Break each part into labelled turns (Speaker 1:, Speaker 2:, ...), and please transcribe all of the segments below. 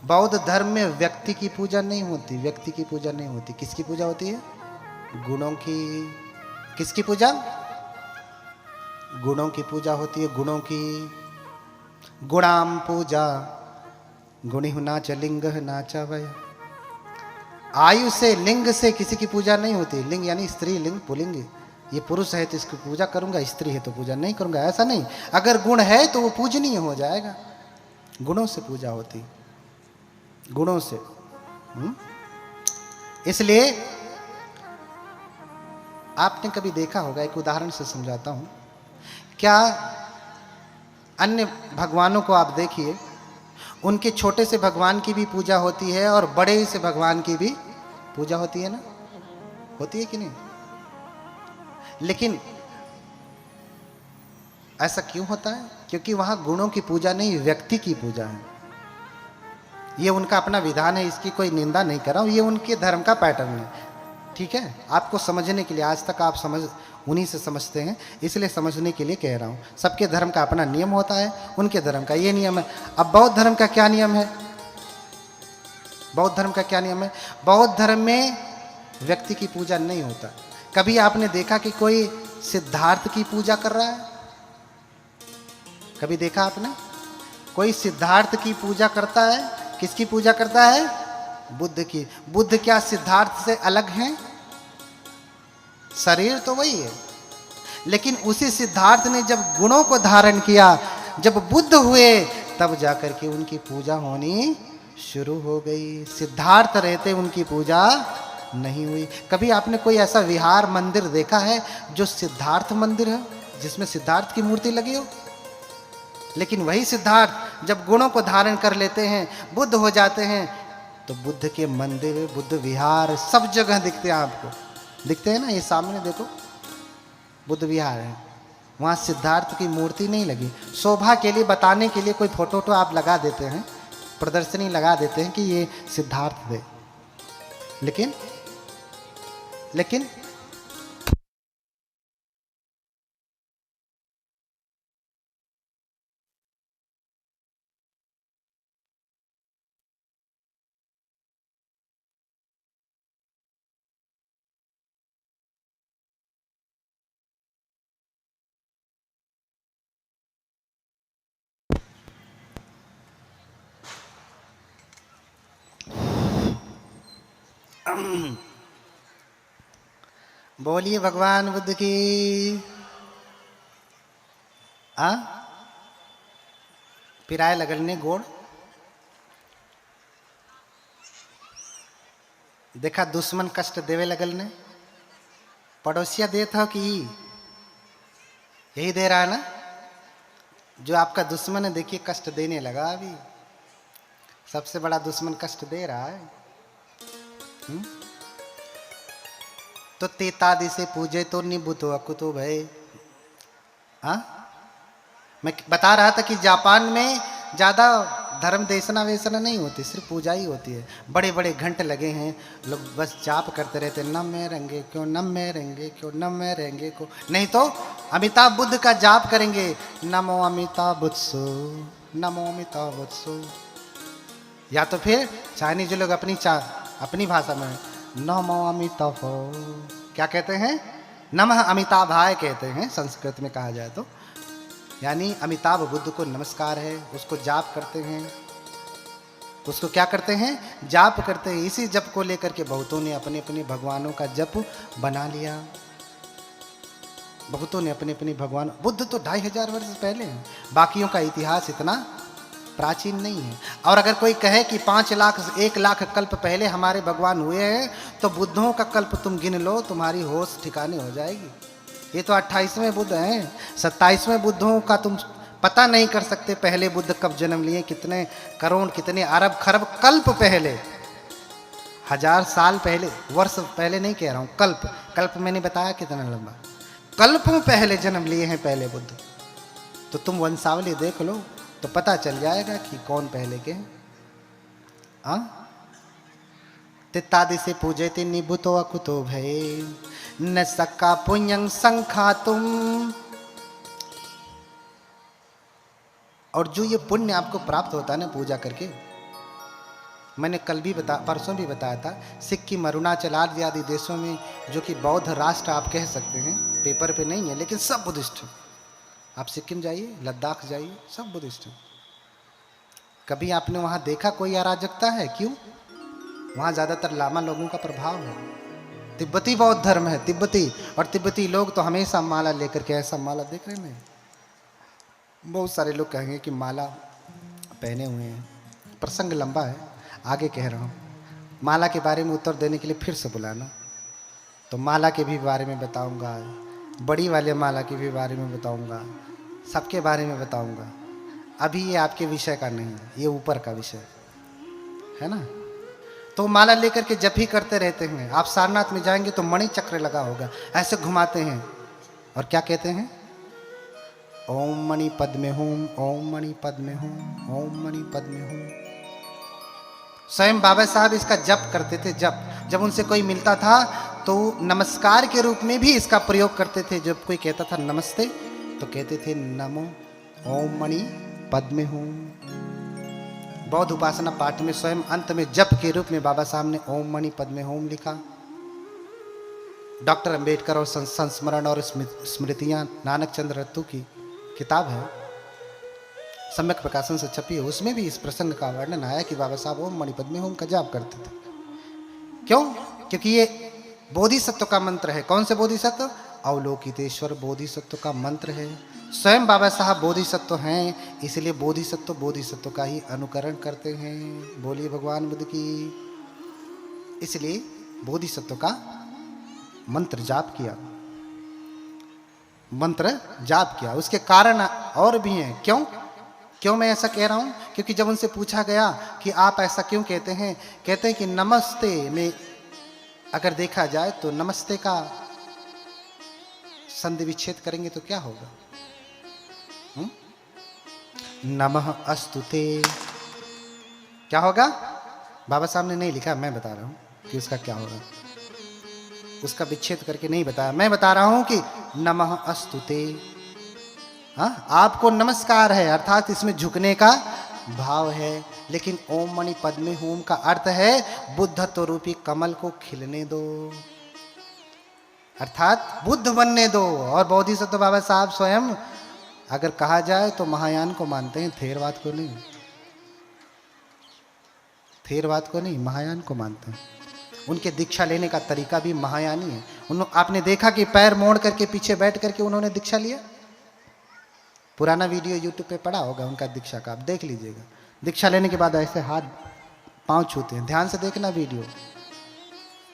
Speaker 1: बौद्ध धर्म में व्यक्ति की पूजा नहीं होती, व्यक्ति की पूजा नहीं होती। किसकी पूजा होती है? गुणों की। किसकी पूजा? गुणों की पूजा होती है, गुणों की। गुणाम पूजा गुणिहु नाच लिंग नाचा वय। आयु से, लिंग से किसी की पूजा नहीं होती। लिंग यानी स्त्री लिंग, पुलिंग। ये पुरुष है तो इसकी पूजा करूंगा, स्त्री है तो पूजा नहीं करूंगा, ऐसा नहीं। अगर गुण है तो वो पूजनीय हो जाएगा। गुणों से पूजा होती, गुणों से। इसलिए आपने कभी देखा होगा, एक उदाहरण से समझाता हूं। क्या अन्य भगवानों को आप देखिए, उनके छोटे से भगवान की भी पूजा होती है और बड़े से भगवान की भी पूजा होती है ना? होती है कि नहीं? लेकिन ऐसा क्यों होता है? क्योंकि वहां गुणों की पूजा नहीं, व्यक्ति की पूजा है। ये उनका अपना विधान है, इसकी कोई निंदा नहीं कर रहा हूं, ये उनके धर्म का पैटर्न है। ठीक है, आपको समझने के लिए, आज तक आप समझ उन्हीं से समझते हैं, इसलिए समझने के लिए कह रहा हूं। सबके धर्म का अपना नियम होता है, उनके धर्म का ये नियम है। अब बौद्ध धर्म का क्या नियम है? बौद्ध धर्म का क्या नियम है? बौद्ध धर्म में व्यक्ति की पूजा नहीं होता। कभी आपने देखा कि कोई सिद्धार्थ की पूजा कर रहा है? कभी देखा आपने? कोई सिद्धार्थ की पूजा करता है? किसकी पूजा करता है? बुद्ध की। बुद्ध क्या सिद्धार्थ से अलग हैं? शरीर तो वही है, लेकिन उसी सिद्धार्थ ने जब गुणों को धारण किया, जब बुद्ध हुए, तब जाकर के उनकी पूजा होनी शुरू हो गई। सिद्धार्थ रहते उनकी पूजा नहीं हुई। कभी आपने कोई ऐसा विहार मंदिर देखा है जो सिद्धार्थ मंदिर है, जिसमें सिद्धार्थ की मूर्ति लगी हो? लेकिन वही सिद्धार्थ जब गुणों को धारण कर लेते हैं, बुद्ध हो जाते हैं, तो बुद्ध के मंदिर, बुद्ध विहार सब जगह दिखते हैं आपको। दिखते हैं ना, ये सामने देखो बुद्ध विहार है, वहाँ सिद्धार्थ की मूर्ति नहीं लगी। शोभा के लिए, बताने के लिए कोई फोटो तो आप लगा देते हैं, प्रदर्शनी लगा देते हैं कि ये सिद्धार्थ थे, लेकिन लेकिन बोलिए भगवान बुद्ध की। आ पिराए लगने गोड़ देखा, दुश्मन कष्ट देवे लगल ने। पड़ोसिया देता हो कि यही दे रहा है ना? जो आपका दुश्मन है, देखिए कष्ट देने लगा। अभी सबसे बड़ा दुश्मन कष्ट दे रहा है। तो तेतादि से पूजे तो निबुतो अकुतो भय। हाँ, मैं बता रहा था कि जापान में ज्यादा धर्म देशना वेशना नहीं होती, सिर्फ पूजा ही होती है। बड़े बड़े घंटे लगे हैं, लोग बस जाप करते रहते, नम में रहेंगे क्यों, नम में रहेंगे क्यों, नम में रहेंगे क्यों। नहीं तो अमिताभ बुद्ध का जाप करेंगे, नमो अमिताभ बुद्धसो, नमो अमिताभ बुद्धसो। या तो फिर चाइनीज लोग अपनी भाषा में नमो अमिताभ, क्या कहते हैं? नमः अमिताभाय कहते हैं, संस्कृत में कहा जाए तो। यानी अमिताभ बुद्ध को नमस्कार है, उसको जाप करते हैं। उसको क्या करते हैं? जाप करते हैं। इसी जप को लेकर के बहुतों ने अपने अपने भगवानों का जप बना लिया। बहुतों ने अपने अपने भगवान, बुद्ध तो 2500 वर्ष पहले हैं, बाकियों का इतिहास इतना प्राचीन नहीं है। और अगर कोई कहे कि 5 लाख 1 लाख कल्प पहले हमारे भगवान हुए हैं, तो बुद्धों का कल्प तुम गिन लो, तुम्हारी होश ठिकाने हो जाएगी। ये तो 28वें बुद्ध हैं, 27वें बुद्धों का तुम पता नहीं कर सकते पहले बुद्ध कब जन्म लिए, कितने करोड़, कितने अरब खरब कल्प पहले, 1000 साल पहले, वर्ष पहले नहीं कह रहा हूँ, कल्प। कल्प मैंने बताया कितना लंबा, कल्पों पहले जन्म लिए हैं पहले बुद्ध। तो तुम वंशावली देख लो तो पता चल जाएगा कि कौन पहले के हैं। तित्तादि से पूजे थे निबुतो अकुतो भय, न सक्का पुण्यं संखातुम। और जो ये पुण्य आपको प्राप्त होता है ना पूजा करके, मैंने कल भी परसों भी बताया था, सिक्किम, अरुणाचल आदि देशों में जो कि बौद्ध राष्ट्र आप कह सकते हैं, पेपर पे नहीं है लेकिन सब बुद्धिस्ट हैं। आप सिक्किम जाइए, लद्दाख जाइए, सब बुद्धिस्ट हैं। कभी आपने वहाँ देखा कोई अराजकता है? क्यों? वहाँ ज़्यादातर लामा लोगों का प्रभाव है। तिब्बती बौद्ध धर्म है, तिब्बती, और तिब्बती लोग तो हमेशा माला लेकर के, ऐसा माला देख रहे हैं, बहुत सारे लोग कहेंगे कि माला पहने हुए हैं। प्रसंग लंबा है, आगे कह रहा हूँ। माला के बारे में उत्तर देने के लिए फिर से बुलाना, तो माला के भी बारे में बताऊंगा, बड़ी वाले माला के भी बारे में बताऊंगा, सबके बारे में बताऊंगा। अभी ये आपके विषय का नहीं है, ये ऊपर का विषय है ना। तो माला लेकर के जप ही करते रहते हैं। आप सारनाथ में जाएंगे तो मणि चक्र लगा होगा, ऐसे घुमाते हैं और क्या कहते हैं? ओम मणि पद्मे हूम, ओम मणि पद्मे हूम, ओम मणि पद्मे हूम। स्वयं बाबा साहब इसका जप करते थे। जब उनसे कोई मिलता था तो नमस्कार के रूप में भी इसका प्रयोग करते थे। जब कोई कहता था नमस्ते तो कहते थे नमो ओम मणि पद्मे हूम। बौद्ध उपासना पाठ में स्वयं अंत में जप के रूप में बाबा साहब ने ओम मणि पद्मे हूम लिखा। डॉक्टर अंबेडकर और संस्मरण और स्मृतियां, नानक चंद्र रत्तू की किताब है, सम्यक प्रकाशन से छपी है, उसमें भी इस प्रसंग का वर्णन आया कि बाबा साहब ओम मणि पद्मे हूम का जाप करते थे। क्यों? क्योंकि ये बोधिसत्व का मंत्र है। कौन से बोधिसत्व? अवलोकितेश्वर बोधिसत्व का मंत्र है। स्वयं बाबा साहब बोधिसत्व हैं, इसलिए बोधिसत्व का ही अनुकरण करते हैं। बोलिए भगवान बुद्ध की। इसलिए बोधिसत्व का मंत्र जाप किया। उसके कारण और भी हैं। क्यों मैं ऐसा कह रहा हूं? क्योंकि जब उनसे पूछा गया कि आप ऐसा क्यों कहते हैं, कहते हैं कि नमस्ते में अगर देखा जाए तो नमस्ते का संधि विच्छेद करेंगे तो क्या होगा? नमः अस्तुते क्या होगा? बाबा साहब ने नहीं लिखा, मैं बता रहा हूं कि उसका क्या होगा। उसका विच्छेद करके नहीं बताया, मैं बता रहा हूं कि नमः अस्तुते। हाँ, आपको नमस्कार है, अर्थात इसमें झुकने का भाव है। लेकिन ओम मणि पद्मे हूम का अर्थ है बुद्धत्व रूपी कमल को खिलने दो, अर्थात बुद्ध बनने दो। और बोधिसत्व बाबा साहब स्वयं अगर कहा जाए तो महायान को मानते हैं, थेरवाद को नहीं, महायान को मानते हैं। उनके दीक्षा लेने का तरीका भी महायानी है। आपने देखा कि पैर मोड़ करके पीछे बैठ करके उन्होंने दीक्षा लिया। पुराना वीडियो यूट्यूब पे पड़ा होगा उनका दीक्षा का, आप देख लीजिएगा। दीक्षा लेने के बाद ऐसे हाथ पांव छूते हैं। ध्यान से देखना वीडियो,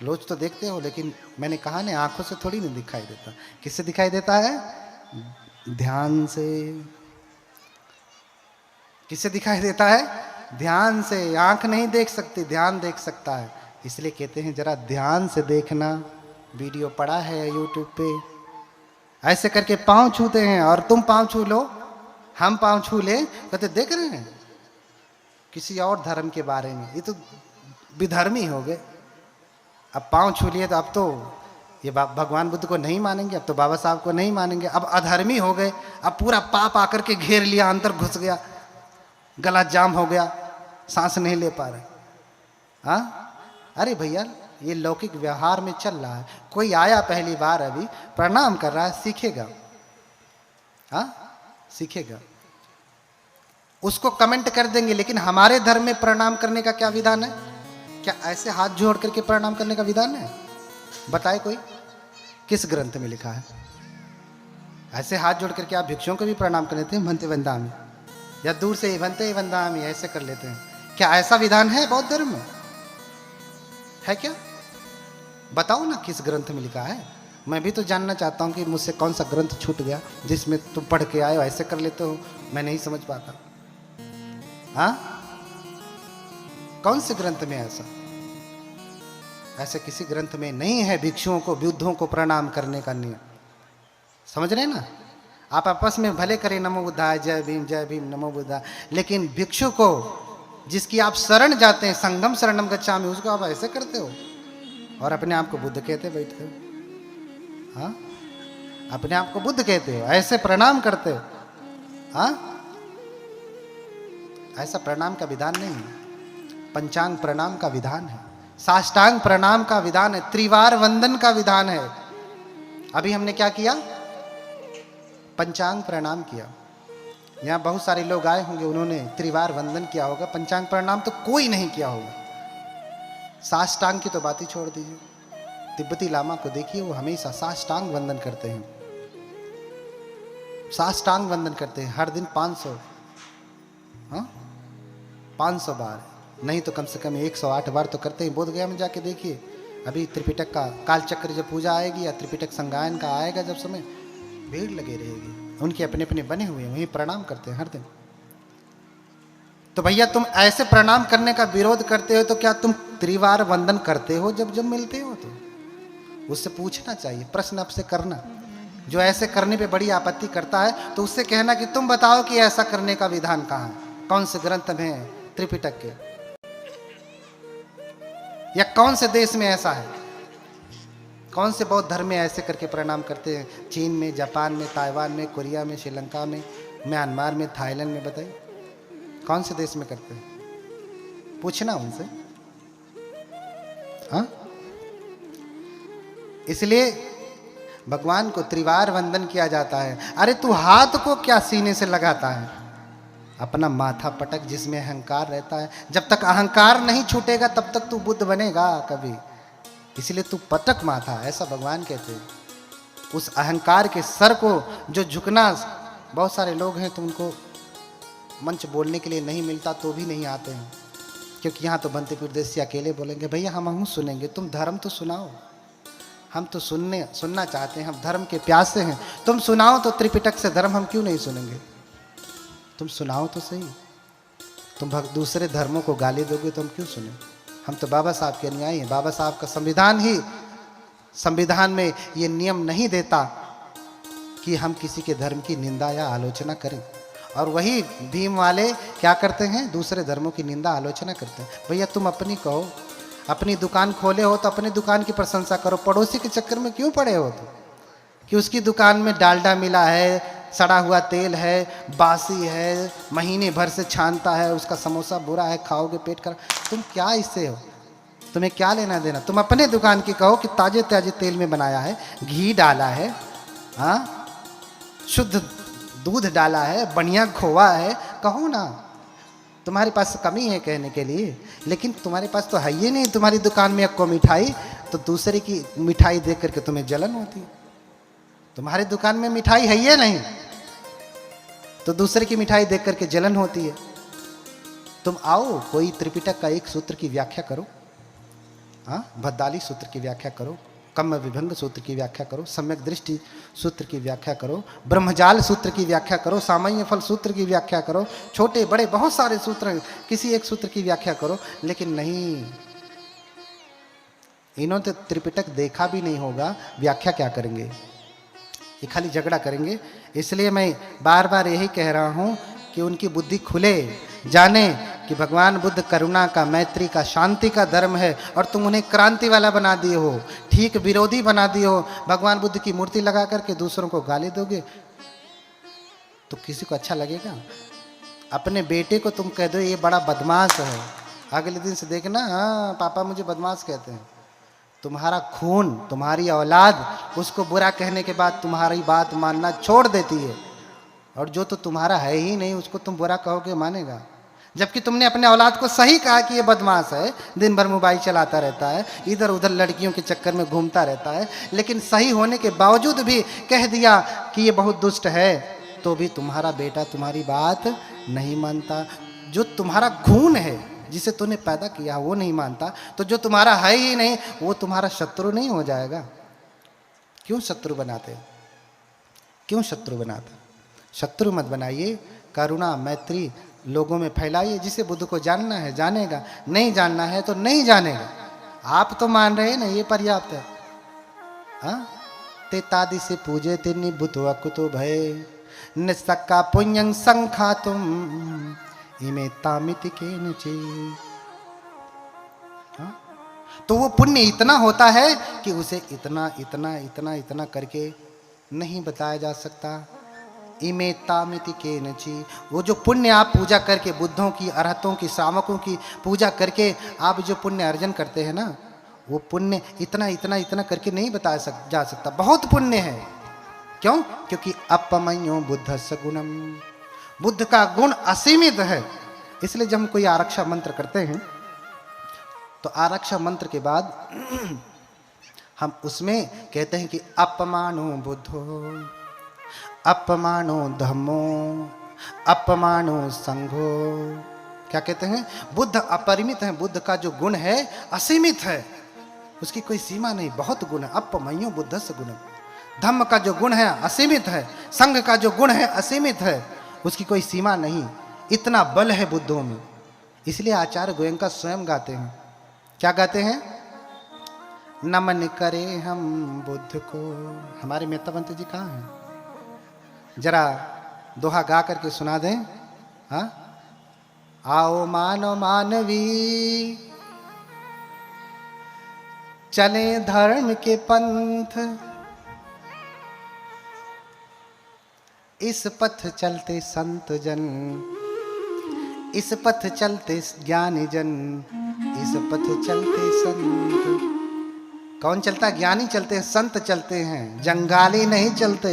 Speaker 1: रोज तो देखते हो, लेकिन मैंने कहा ना, आंखों से थोड़ी नहीं दिखाई देता। किससे दिखाई देता है? ध्यान से। किससे दिखाई देता है? ध्यान से। आंख नहीं देख सकती, ध्यान देख सकता है। इसलिए कहते हैं जरा ध्यान से देखना। वीडियो पड़ा है यूट्यूब पे, ऐसे करके पांव छूते हैं। और तुम पांव छू लो, हम पांव छू ले, कहते देख रहे हैं किसी और धर्म के बारे में, ये तो विधर्मी हो गए। अब पांव छू लिए तो अब तो ये भगवान बुद्ध को नहीं मानेंगे, अब तो बाबा साहब को नहीं मानेंगे, अब अधर्मी हो गए। अब पूरा पाप आकर के घेर लिया, अंदर घुस गया, गला जाम हो गया, सांस नहीं ले पा रहे। हाँ, अरे भैया, ये लौकिक व्यवहार में चल रहा है। कोई आया पहली बार, अभी प्रणाम कर रहा है, सीखेगा। हाँ, सीखेगा। उसको कमेंट कर देंगे, लेकिन हमारे धर्म में प्रणाम करने का क्या विधान है? क्या ऐसे हाथ जोड़ करके प्रणाम करने का विधान है? बताए कोई, किस ग्रंथ में लिखा है? ऐसे हाथ जोड़ करके आप भिक्षुओं को भी प्रणाम कर लेते हैं, भंते वंदामी, या दूर से भंते वंदामी ऐसे कर लेते हैं। क्या ऐसा विधान है बौद्ध धर्म में? है क्या? बताओ ना, किस ग्रंथ में लिखा है? मैं भी तो जानना चाहता हूं कि मुझसे कौन सा ग्रंथ छूट गया जिसमें तुम पढ़ के आए हो, ऐसे कर लेते हो, मैं नहीं समझ पाता। हाँ, कौन से ग्रंथ में ऐसा? ऐसे किसी ग्रंथ में नहीं है भिक्षुओं को, बुद्धों को प्रणाम करने का नियम। समझ रहे ना? आप आपस में भले करें नमो बुद्धाय, जय भीम नमो बुद्धाय, लेकिन भिक्षु को, जिसकी आप शरण जाते हैं, संगम शरणम गच्छामि, उसको आप ऐसे करते हो और अपने आप को बुद्ध कहते बैठते हो। हाँ, अपने आप को बुद्ध कहते हो, ऐसे प्रणाम करते हो। हाँ, ऐसा प्रणाम का विधान नहीं है। पंचांग प्रणाम का विधान है, साष्टांग प्रणाम का विधान है, त्रिवार वंदन का विधान है। अभी हमने क्या किया? पंचांग प्रणाम किया। यहां बहुत सारे लोग आए होंगे, उन्होंने त्रिवार वंदन किया होगा, पंचांग प्रणाम तो कोई नहीं किया होगा। साष्टांग की तो बात ही छोड़ दीजिए। तिब्बती लामा को देखिए, वो हमेशा साष्टांग वंदन करते हैं, साष्टांग वंदन करते हैं हर दिन 500, हाँ 500 बार, नहीं तो कम से कम 108 बार तो करते हैं। बोध गया में जाके देखिए, अभी त्रिपिटक का कालचक्र जब पूजा आएगी या त्रिपिटक संगायन का आएगा जब समय, भीड़ लगे रहेगी, उनके अपने अपने बने हुए वहीं प्रणाम करते हैं हर दिन। तो भैया तुम ऐसे प्रणाम करने का विरोध करते हो तो क्या तुम त्रिवार वंदन करते हो जब जब मिलते हो? तो उससे पूछना चाहिए, प्रश्न आपसे करना। जो ऐसे करने पे बड़ी आपत्ति करता है तो उससे कहना कि तुम बताओ कि ऐसा करने का विधान कहाँ है, कौन से ग्रंथ में, त्रिपिटक के, या कौन से देश में ऐसा है, कौन से बौद्ध धर्म में ऐसे करके प्रणाम करते हैं? चीन में, जापान में, ताइवान में, कोरिया में, श्रीलंका में, म्यांमार में, थाईलैंड में, बताइए कौन से देश में करते हैं? पूछना उनसे। हाँ, इसलिए भगवान को त्रिवार वंदन किया जाता है। अरे तू हाथ को क्या सीने से लगाता है? अपना माथा पटक, जिसमें अहंकार रहता है। जब तक अहंकार नहीं छूटेगा तब तक तू बुद्ध बनेगा कभी, इसलिए तू पटक माथा, ऐसा भगवान कहते हैं। उस अहंकार के सर को जो झुकना, बहुत सारे लोग हैं तो उनको मंच बोलने के लिए नहीं मिलता तो भी नहीं आते हैं, क्योंकि यहाँ तो बनते प्रदेशी अकेले बोलेंगे, भैया हम सुनेंगे, तुम धर्म तो सुनाओ, हम तो सुनना चाहते हैं, हम धर्म के प्यासे हैं, तुम सुनाओ तो त्रिपिटक से धर्म, हम क्यों नहीं सुनेंगे? तुम सुनाओ तो सही। तुम दूसरे धर्मों को गाली दोगे तो हम क्यों सुने? हम तो बाबा साहब के अनुयायी हैं। बाबा साहब का संविधान में ये नियम नहीं देता कि हम किसी के धर्म की निंदा या आलोचना करें, और वही भीम वाले क्या करते हैं? दूसरे धर्मों की निंदा आलोचना करते हैं। भैया तुम अपनी कहो, अपनी दुकान खोले हो तो अपनी दुकान की प्रशंसा करो, पड़ोसी के चक्कर में क्यों पड़े हो? तो कि उसकी दुकान में डालडा मिला है, सड़ा हुआ तेल है, बासी है, महीने भर से छानता है, उसका समोसा बुरा है, खाओगे पेट कर। तुम क्या इससे हो? तुम्हें क्या लेना देना? तुम अपने दुकान की कहो कि ताजे ताजे तेल में बनाया है, घी डाला है, हाँ शुद्ध दूध डाला है, बढ़िया खोआ है, कहो ना। तुम्हारे पास कमी है कहने के लिए, लेकिन तुम्हारे पास तो है ही नहीं। तुम्हारी दुकान में एक मिठाई, तो दूसरे की मिठाई देख करके तुम्हें जलन होती है। तुम्हारी दुकान में मिठाई है ही नहीं तो दूसरे की मिठाई देख करके जलन होती है। तुम आओ, कोई त्रिपिटक का एक सूत्र की व्याख्या करो, हाँ भद्दाली सूत्र की व्याख्या करो, कम्म विभंग सूत्र की व्याख्या करो, सम्यक दृष्टि सूत्र की व्याख्या करो, ब्रह्मजाल सूत्र की व्याख्या करो, सामान्य फल सूत्र की व्याख्या करो, छोटे बड़े बहुत सारे सूत्र हैं, किसी एक सूत्र की व्याख्या करो। लेकिन नहीं, इन्होंने तो त्रिपिटक देखा भी नहीं होगा, व्याख्या क्या करेंगे? ये खाली झगड़ा करेंगे। इसलिए मैं बार बार यही कह रहा हूँ कि उनकी बुद्धि खुले, जाने कि भगवान बुद्ध करुणा का, मैत्री का, शांति का धर्म है, और तुम उन्हें क्रांति वाला बना दिए हो, ठीक विरोधी बना दिए हो। भगवान बुद्ध की मूर्ति लगा करके दूसरों को गाली दोगे तो किसी को अच्छा लगेगा? अपने बेटे को तुम कह दो ये बड़ा बदमाश है, अगले दिन से देखना हाँ पापा मुझे बदमाश कहते हैं। तुम्हारा खून, तुम्हारी औलाद उसको बुरा कहने के बाद तुम्हारी बात मानना छोड़ देती है, और जो तो तुम्हारा है ही नहीं उसको तुम बुरा कहोगे मानेगा? जबकि तुमने अपने औलाद को सही कहा कि ये बदमाश है, दिन भर मोबाइल चलाता रहता है, इधर उधर लड़कियों के चक्कर में घूमता रहता है, लेकिन सही होने के बावजूद भी कह दिया कि ये बहुत दुष्ट है, तो भी तुम्हारा बेटा तुम्हारी बात नहीं मानता। जो तुम्हारा खून है, जिसे तूने पैदा किया वो नहीं मानता, तो जो तुम्हारा है ही नहीं वो तुम्हारा शत्रु नहीं हो जाएगा? क्यों शत्रु बनाते? क्यों शत्रु बनाते? शत्रु मत बनाइए, करुणा मैत्री लोगों में फैलाइए। जिसे बुद्ध को जानना है जानेगा, नहीं जानना है तो नहीं जानेगा। आप तो मान रहे हैं ना, ये पर्याप्त है। हाँ, ते तादि से पूजे ते निबुतो अकुतो भय निसक्का पुण्यं संखातुम इमे तामिति के नुचे। तो वो पुण्य इतना होता है कि उसे इतना इतना इतना इतना करके नहीं बताया जा सकता। इमे तामिति केनचि। वो जो पुण्य आप पूजा करके, बुद्धों की, अरहतों की, श्रावकों की पूजा करके आप जो पुण्य अर्जन करते हैं ना, वो पुण्य इतना इतना इतना करके नहीं जा सकता। बहुत पुण्य है। क्यों? क्योंकि अपमयो बुद्धस्य गुणम, बुद्ध का गुण असीमित है। इसलिए जब हम कोई आरक्षा मंत्र करते हैं तो आरक्षा मंत्र के बाद हम उसमें कहते हैं कि अपमानो बुद्धो, अपमानो धम्मो, अपमानो संघो। क्या कहते हैं? बुद्ध अपरिमित है, बुद्ध का जो गुण है असीमित है, उसकी कोई सीमा नहीं, बहुत गुण है। अपमयो बुद्धस्य गुणम। धम्म का जो गुण है असीमित है, संघ का जो गुण है असीमित है, उसकी कोई सीमा नहीं। इतना बल है बुद्धों में। इसलिए आचार्य गोयंका स्वयं गाते हैं। क्या गाते हैं? नमन करे हम बुद्ध को। हमारे मेहताबंत जी कहाँ हैं? जरा दोहा गा करके सुना दें। हाँ, आओ मानो मानवी, चले धर्म के पंथ, इस पथ चलते संत जन, इस पथ चलते ज्ञानी जन, इस पथ चलते संत। कौन चलता है? ज्ञानी चलते हैं, संत चलते हैं, जंगाली नहीं चलते।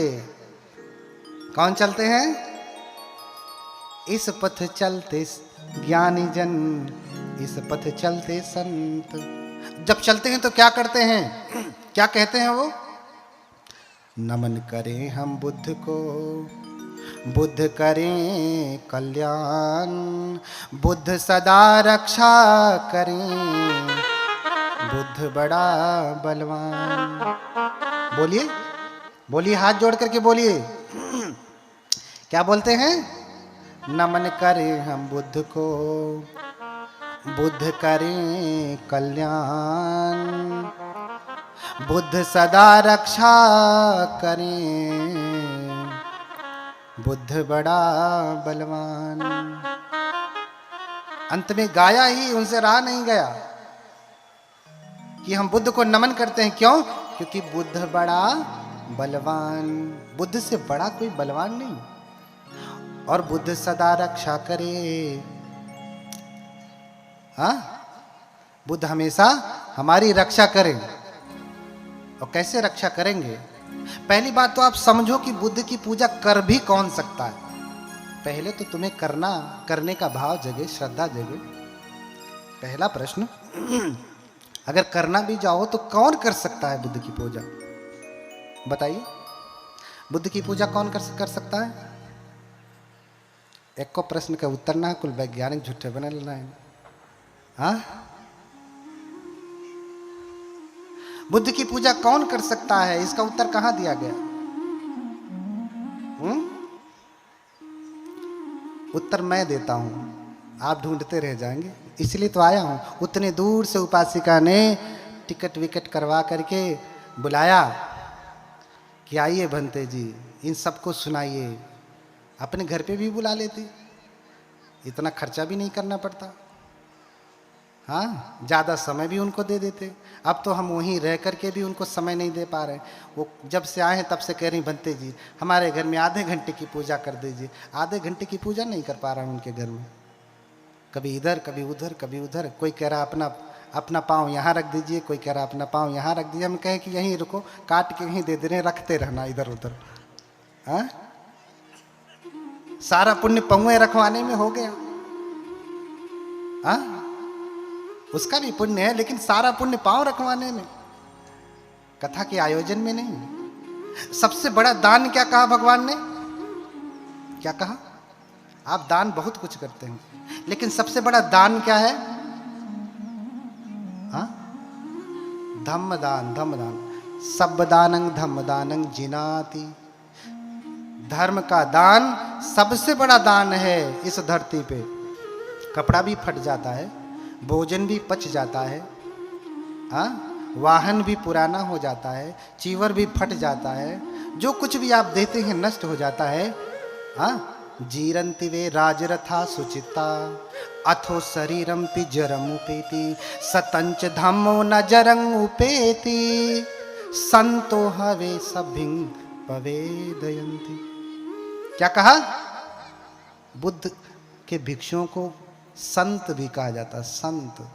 Speaker 1: कौन चलते हैं? इस पथ चलते ज्ञानी जन, इस पथ चलते संत। जब चलते हैं तो क्या करते हैं? क्या कहते हैं वो? नमन करें हम बुद्ध को, बुद्ध करें कल्याण, बुद्ध सदा रक्षा करें, बुद्ध बड़ा बलवान। बोलिए, बोलिए, हाथ जोड़ करके बोलिए। क्या बोलते हैं? नमन करें हम बुद्ध को, बुद्ध करें कल्याण, बुद्ध सदा रक्षा करें, बुद्ध बड़ा बलवान। अंत में गाया ही, उनसे रहा नहीं गया कि हम बुद्ध को नमन करते हैं। क्यों? क्योंकि बुद्ध बड़ा बलवान, बुद्ध से बड़ा कोई बलवान नहीं। और बुद्ध सदा रक्षा करे। हाँ, बुद्ध हमेशा हमारी रक्षा करें। और कैसे रक्षा करेंगे? पहली बात तो आप समझो कि बुद्ध की पूजा कर भी कौन सकता है। पहले तो तुम्हें करने का भाव जगे, श्रद्धा जगे। पहला प्रश्न, अगर करना भी जाओ तो कौन कर सकता है बुद्ध की पूजा? बताइए, बुद्ध की पूजा कौन कर सकता है? एक को प्रश्न का उत्तर ना, कुल वैज्ञानिक झूठे बने लेना है। हाँ, बुद्ध की पूजा कौन कर सकता है? इसका उत्तर कहां दिया गया? उत्तर मैं देता हूं, आप ढूंढते रह जाएंगे। इसलिए तो आया हूं। उतने दूर से उपासिका ने टिकट विकट करवा करके बुलाया कि आइए भंते जी, इन सबको सुनाइए। अपने घर पे भी बुला लेते, इतना खर्चा भी नहीं करना पड़ता। हाँ, ज़्यादा समय भी उनको दे देते। अब तो हम वहीं रह करके भी उनको समय नहीं दे पा रहे। वो जब से आए हैं तब से कह रही, भंते जी हमारे घर में आधे घंटे की पूजा कर दीजिए। आधे घंटे की पूजा नहीं कर पा रहा हूँ उनके घर में। कभी इधर, कभी उधर, कभी उधर। कोई कह रहा अपना पाँव यहाँ रख दीजिए, कोई कह रहा अपना पाँव यहाँ रख दीजिए। हम कहें कि यहीं रुको, काट के यहीं दे दे रहे, रखते रहना इधर उधर। हाँ, सारा पुण्य पहुए रखवाने में हो गया। हाँ, उसका भी पुण्य है, लेकिन सारा पुण्य पांव रखवाने में, कथा के आयोजन में नहीं। सबसे बड़ा दान क्या कहा भगवान ने? क्या कहा? आप दान बहुत कुछ करते हैं, लेकिन सबसे बड़ा दान क्या है? हाँ, धम्म दान। धम्म दान, सब दानंग धम्म दानंग जिनाति। धर्म का दान सबसे बड़ा दान है इस धरती पे। कपड़ा भी फट जाता है, भोजन भी पच जाता है, हाँ, वाहन भी पुराना हो जाता है, चीवर भी फट जाता है, जो कुछ भी आप देते हैं नष्ट हो जाता है। हाँ, जीरन्ति वे राजरथा सुचिता, अथो शरीरम पि जरम उपेति, सतंच धम्मो न जरंग उपेति, संतो हवे सभिंग पवेदयन्ति। क्या कहा? बुद्ध के भिक्षुओं को संत भी कहा जाता है। संत,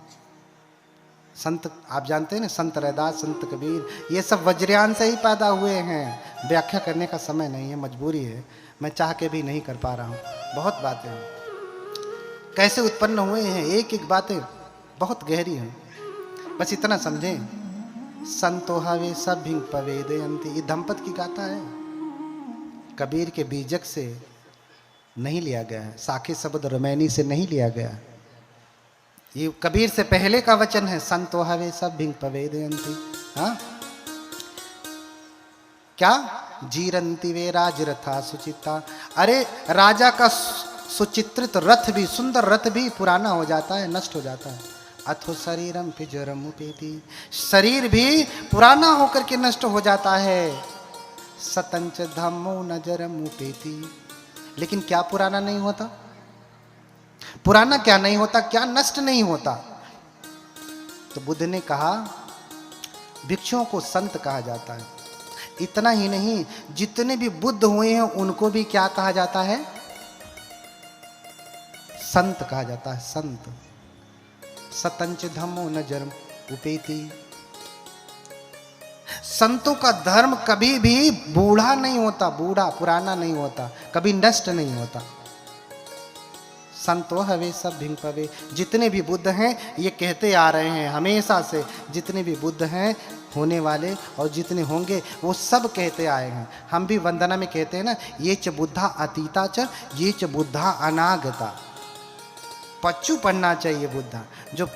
Speaker 1: संत आप जानते हैं ना, संत रैदास, संत कबीर, ये सब वज्रयान से ही पैदा हुए हैं। व्याख्या करने का समय नहीं है, मजबूरी है, मैं चाह के भी नहीं कर पा रहा हूँ। बहुत बातें हैं, कैसे उत्पन्न हुए हैं, एक एक बातें बहुत गहरी हैं। बस इतना समझें, संतो हवे सब भिंग पवेदयंती, ये धम्पत की गाथा है, कबीर के बीजक से नहीं लिया गया है, साखे शब्द रमैनी से नहीं लिया गया है, ये कबीर से पहले का वचन है। संतो हवे सब भिंग पवेदयंती। हाँ, क्या? जीरंती वे राजरथा सुचिता। अरे राजा का सुचित्रित रथ भी, सुंदर रथ भी पुराना हो जाता है, नष्ट हो जाता है। अथो शरीरम पिजरम उपेति, शरीर भी पुराना होकर के नष्ट हो जाता है। सतंच धम्मो नजरम उपेति, लेकिन क्या पुराना नहीं होता? पुराना क्या नहीं होता, क्या नष्ट नहीं होता? तो बुद्ध ने कहा भिक्षुओं को संत कहा जाता है। इतना ही नहीं, जितने भी बुद्ध हुए हैं उनको भी क्या कहा जाता है? संत कहा जाता है, संत। सतंच धम्मो नजरम उपेति, संतों का धर्म कभी भी बूढ़ा नहीं होता, बूढ़ा पुराना नहीं होता, कभी नष्ट नहीं होता। संतो हवे सब भिंग पवे, जितने भी बुद्ध हैं ये कहते आ रहे हैं हमेशा से, जितने भी बुद्ध हैं होने वाले और जितने होंगे वो सब कहते आए हैं। हम भी वंदना में कहते हैं ना, ये च बुद्धा अतीता च, ये च बुद्धा अनागता। पच्चू पढ़ना चाहिए बुद्धा, जो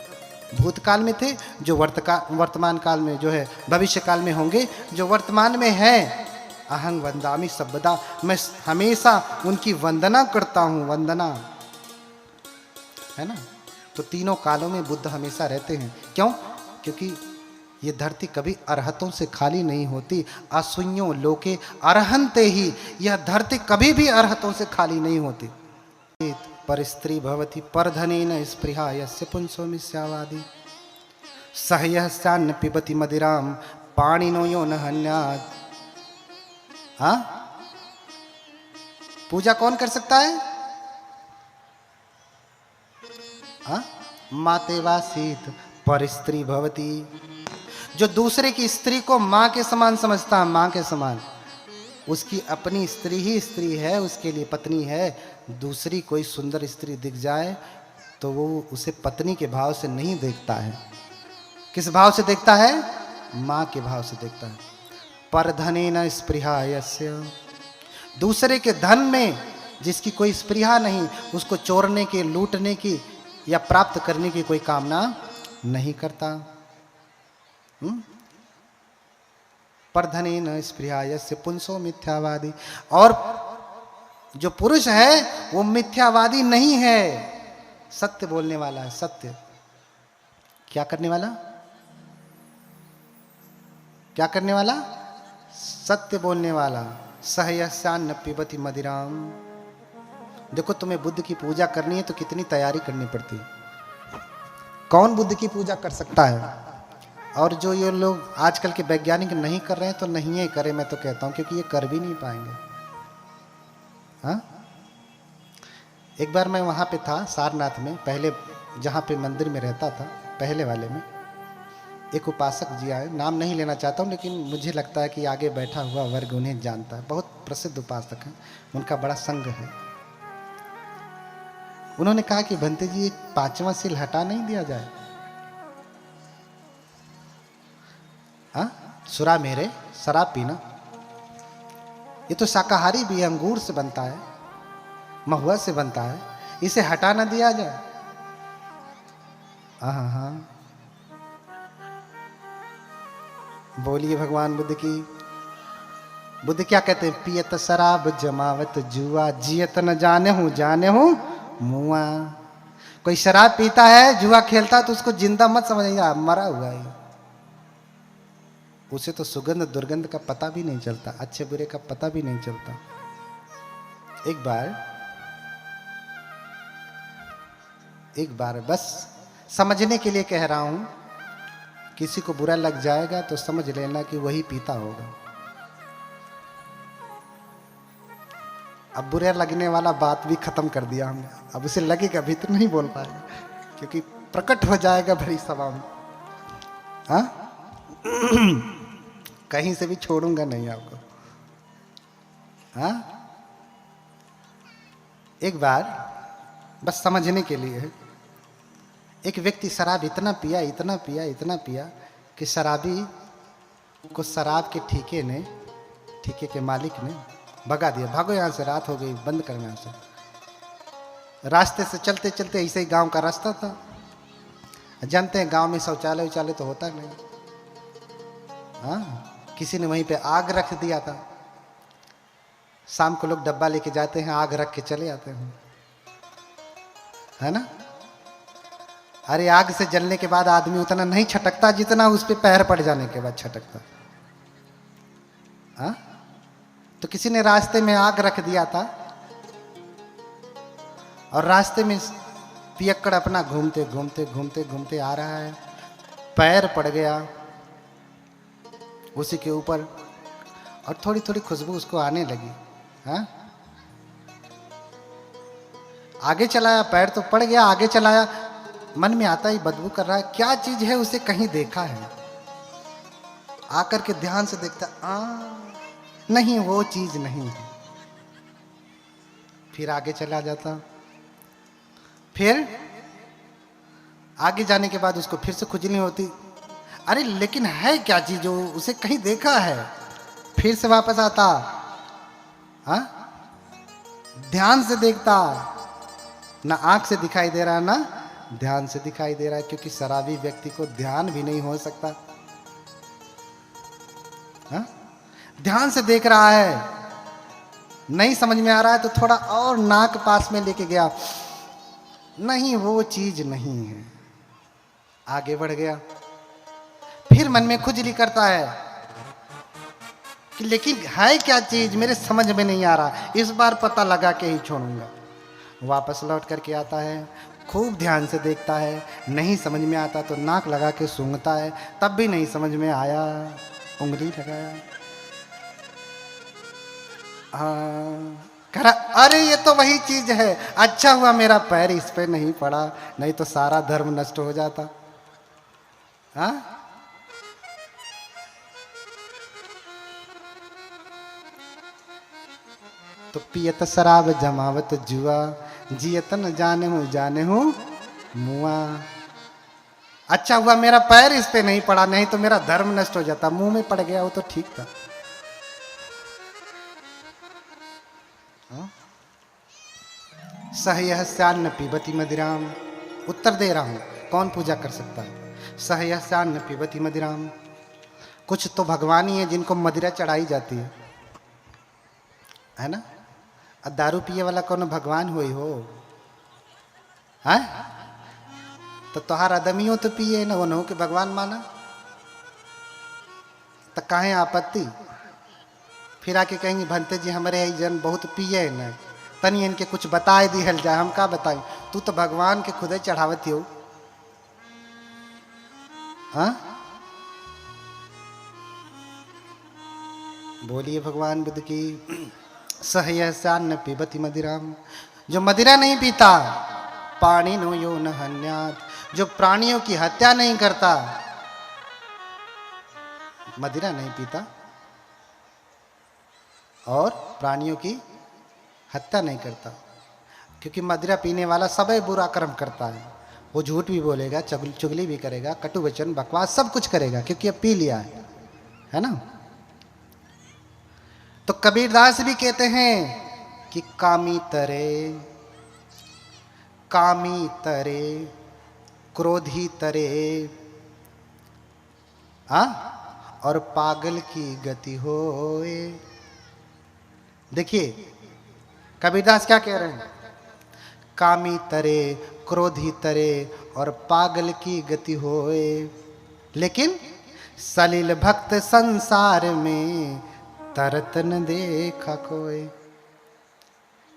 Speaker 1: भूतकाल में थे, जो वर्तमान काल में जो है, भविष्य काल में होंगे, जो वर्तमान में है। अहं वंदामि सर्वदा, मैं हमेशा उनकी वंदना करता हूँ, वंदना है ना। तो तीनों कालों में बुद्ध हमेशा रहते हैं। क्यों? क्योंकि ये धरती कभी अरहतों से खाली नहीं होती। असुन्यो लोके अरहंते ही, यह धरती कभी भी अरहतों से खाली नहीं होती। पर स्त्री भवति परधनेन स्पृहा यस्य पुंसो मिथ्यावादी, सहयः स्यान्न पिबति मदिराम पाणिनो यो न हन्यात्। हाँ, पूजा कौन कर सकता है? हाँ, मातेवा सीत पर स्त्री भवती, जो दूसरे की स्त्री को माँ के समान समझता है, माँ के समान, उसकी अपनी स्त्री ही स्त्री है, उसके लिए पत्नी है। दूसरी कोई सुंदर स्त्री दिख जाए तो वो उसे पत्नी के भाव से नहीं देखता है। किस भाव से देखता है? माँ के भाव से देखता है। परधनेन स्पृहा यस्य, दूसरे के धन में जिसकी कोई स्पृहा नहीं, उसको चोरने की, लूटने की या प्राप्त करने की कोई कामना नहीं करता। परधनेन स्पृहा यस्य पुंसो मिथ्यावादी, और जो पुरुष है वो मिथ्यावादी नहीं है, सत्य बोलने वाला है। सत्य क्या करने वाला? क्या करने वाला? सत्य बोलने वाला। सहयस्यान्न पिबति मदिराम। देखो, तुम्हें बुद्ध की पूजा करनी है तो कितनी तैयारी करनी पड़ती है। कौन बुद्ध की पूजा कर सकता है? और जो ये लोग आजकल के वैज्ञानिक नहीं कर रहे हैं तो नहीं है करें, मैं तो कहता हूं, क्योंकि ये कर भी नहीं पाएंगे। हाँ, एक बार मैं वहां पे था सारनाथ में, पहले जहां पे मंदिर में रहता था, पहले वाले में एक उपासक जी आए, नाम नहीं लेना चाहता हूं, लेकिन मुझे लगता है कि आगे बैठा हुआ वर्ग उन्हें जानता है। बहुत प्रसिद्ध उपासक हैं, उनका बड़ा संघ है। उन्होंने कहा कि भंते जी, एक 5वां सील हटा नहीं दिया जाए? हाँ, सुरा मेरे, शराब पीना, ये तो शाकाहारी भी है, अंगूर से बनता है, महुआ से बनता है, इसे हटा ना दिया जाए? हाँ हाँ, बोलिए भगवान बुद्ध की। बुद्ध क्या कहते हैं? पियत शराब जमावत जुआ, जियत न जाने हूं मुआ। कोई शराब पीता है, जुआ खेलता है, तो उसको जिंदा मत समझिएगा, मरा हुआ है। उसे तो सुगंध दुर्गंध का पता भी नहीं चलता, अच्छे बुरे का पता भी नहीं चलता। एक बार बस समझने के लिए कह रहा हूं, किसी को बुरा लग जाएगा तो समझ लेना कि वही पीता होगा। अब बुरे लगने वाला बात भी खत्म कर दिया हमने। अब उसे लगेगा भी तो नहीं बोल पाएगा, क्योंकि प्रकट हो जाएगा भरी सभा में। हाँ कहीं से भी छोड़ूंगा नहीं आपको। हाँ एक बार बस समझने के लिए है, एक व्यक्ति शराब इतना पिया इतना पिया इतना पिया कि शराबी को शराब के ठेके के मालिक ने भगा दिया, भागो यहाँ से, रात हो गई, बंद करना यहाँ से। रास्ते से चलते चलते ऐसे ही गांव का रास्ता था, जानते हैं गांव में शौचालय उचालय तो होता नहीं। हाँ किसी ने वहीं पे आग रख दिया था। शाम को लोग डब्बा लेके जाते हैं, आग रख के चले आते हैं, है ना। अरे आग से जलने के बाद आदमी उतना नहीं छटकता जितना उस पे पैर पड़ जाने के बाद छटकता। हाँ तो किसी ने रास्ते में आग रख दिया था और रास्ते में पियक्कड़ अपना घूमते घूमते घूमते घूमते आ रहा है, पैर पड़ गया उसी के ऊपर और थोड़ी थोड़ी खुशबू उसको आने लगी। हाँ आगे चलाया, पैर तो पड़ गया, आगे चलाया, मन में आता ही बदबू कर रहा है, क्या चीज है, उसे कहीं देखा है। आकर के ध्यान से देखता, नहीं वो चीज नहीं है। फिर आगे चला जाता, फिर आगे जाने के बाद उसको फिर से खुजली होती, अरे लेकिन है क्या चीज जो उसे कहीं देखा है। फिर से वापस आता, हाँ ध्यान से देखता, ना आंख से दिखाई दे रहा ना ध्यान से दिखाई दे रहा है, क्योंकि शराबी व्यक्ति को ध्यान भी नहीं हो सकता। हाँ ध्यान से देख रहा है, नहीं समझ में आ रहा है तो थोड़ा और नाक पास में लेके गया, नहीं वो चीज नहीं है, आगे बढ़ गया। फिर मन में खुजली करता है कि लेकिन है क्या चीज, मेरे समझ में नहीं आ रहा, इस बार पता लगा के ही छोड़ूंगा। वापस लौट करके आता है, खूब ध्यान से देखता है, नहीं समझ में आता तो नाक लगा के सूंघता है, तब भी नहीं समझ में आया, उंगली लगाया, कह रहा अरे ये तो वही चीज है, अच्छा हुआ मेरा पैर इस पे नहीं पड़ा, नहीं तो सारा धर्म नष्ट हो जाता। हाँ तो पियत शराब जमावत जुआ, जियत न जाने हूँ मुआ। अच्छा हुआ मेरा पैर इस पे नहीं पड़ा, नहीं तो मेरा धर्म नष्ट हो जाता, मुंह में पड़ गया वो तो ठीक था। सहयस्यान्न पिबति मदिराम, उत्तर दे रहा हूं, कौन पूजा कर सकता है। सहयस्यान्न पिबति मदिराम, कुछ तो भगवान ही है जिनको मदिरा चढ़ाई जाती है ना। दारू पिए वाला कौन भगवान होई हो, है तो तोहार आदमियों तो पिए ना, वो के भगवान माना तो काहे आपत्ति। फिर आके कहेंगे भंते जी हमारे जन बहुत पिए न, तनी इनके कुछ बताए दिहल जाए, हम का बताई, तू तो भगवान के खुदे चढ़ावती हो। हाँ बोलिए भगवान बुद्ध की। सहयस्यान्न पिबति मदिराम, जो मदिरा नहीं पीता, पानी नो यो न हन्यात, जो प्राणियों की हत्या नहीं करता, मदिरा नहीं पीता और प्राणियों की हत्या नहीं करता, क्योंकि मदिरा पीने वाला सबे बुरा कर्म करता है, वो झूठ भी बोलेगा, चुगली भी करेगा, कटु वचन बकवास सब कुछ करेगा, क्योंकि अब पी लिया है ना। तो कबीरदास भी कहते हैं कि कामी तरे क्रोधी तरे, और पागल की गति होए। देखिए कबीरदास क्या कह रहे हैं, कामी तरे क्रोधी तरे और पागल की गति होए, लेकिन सलिल भक्त संसार में तरत न देखा कोई।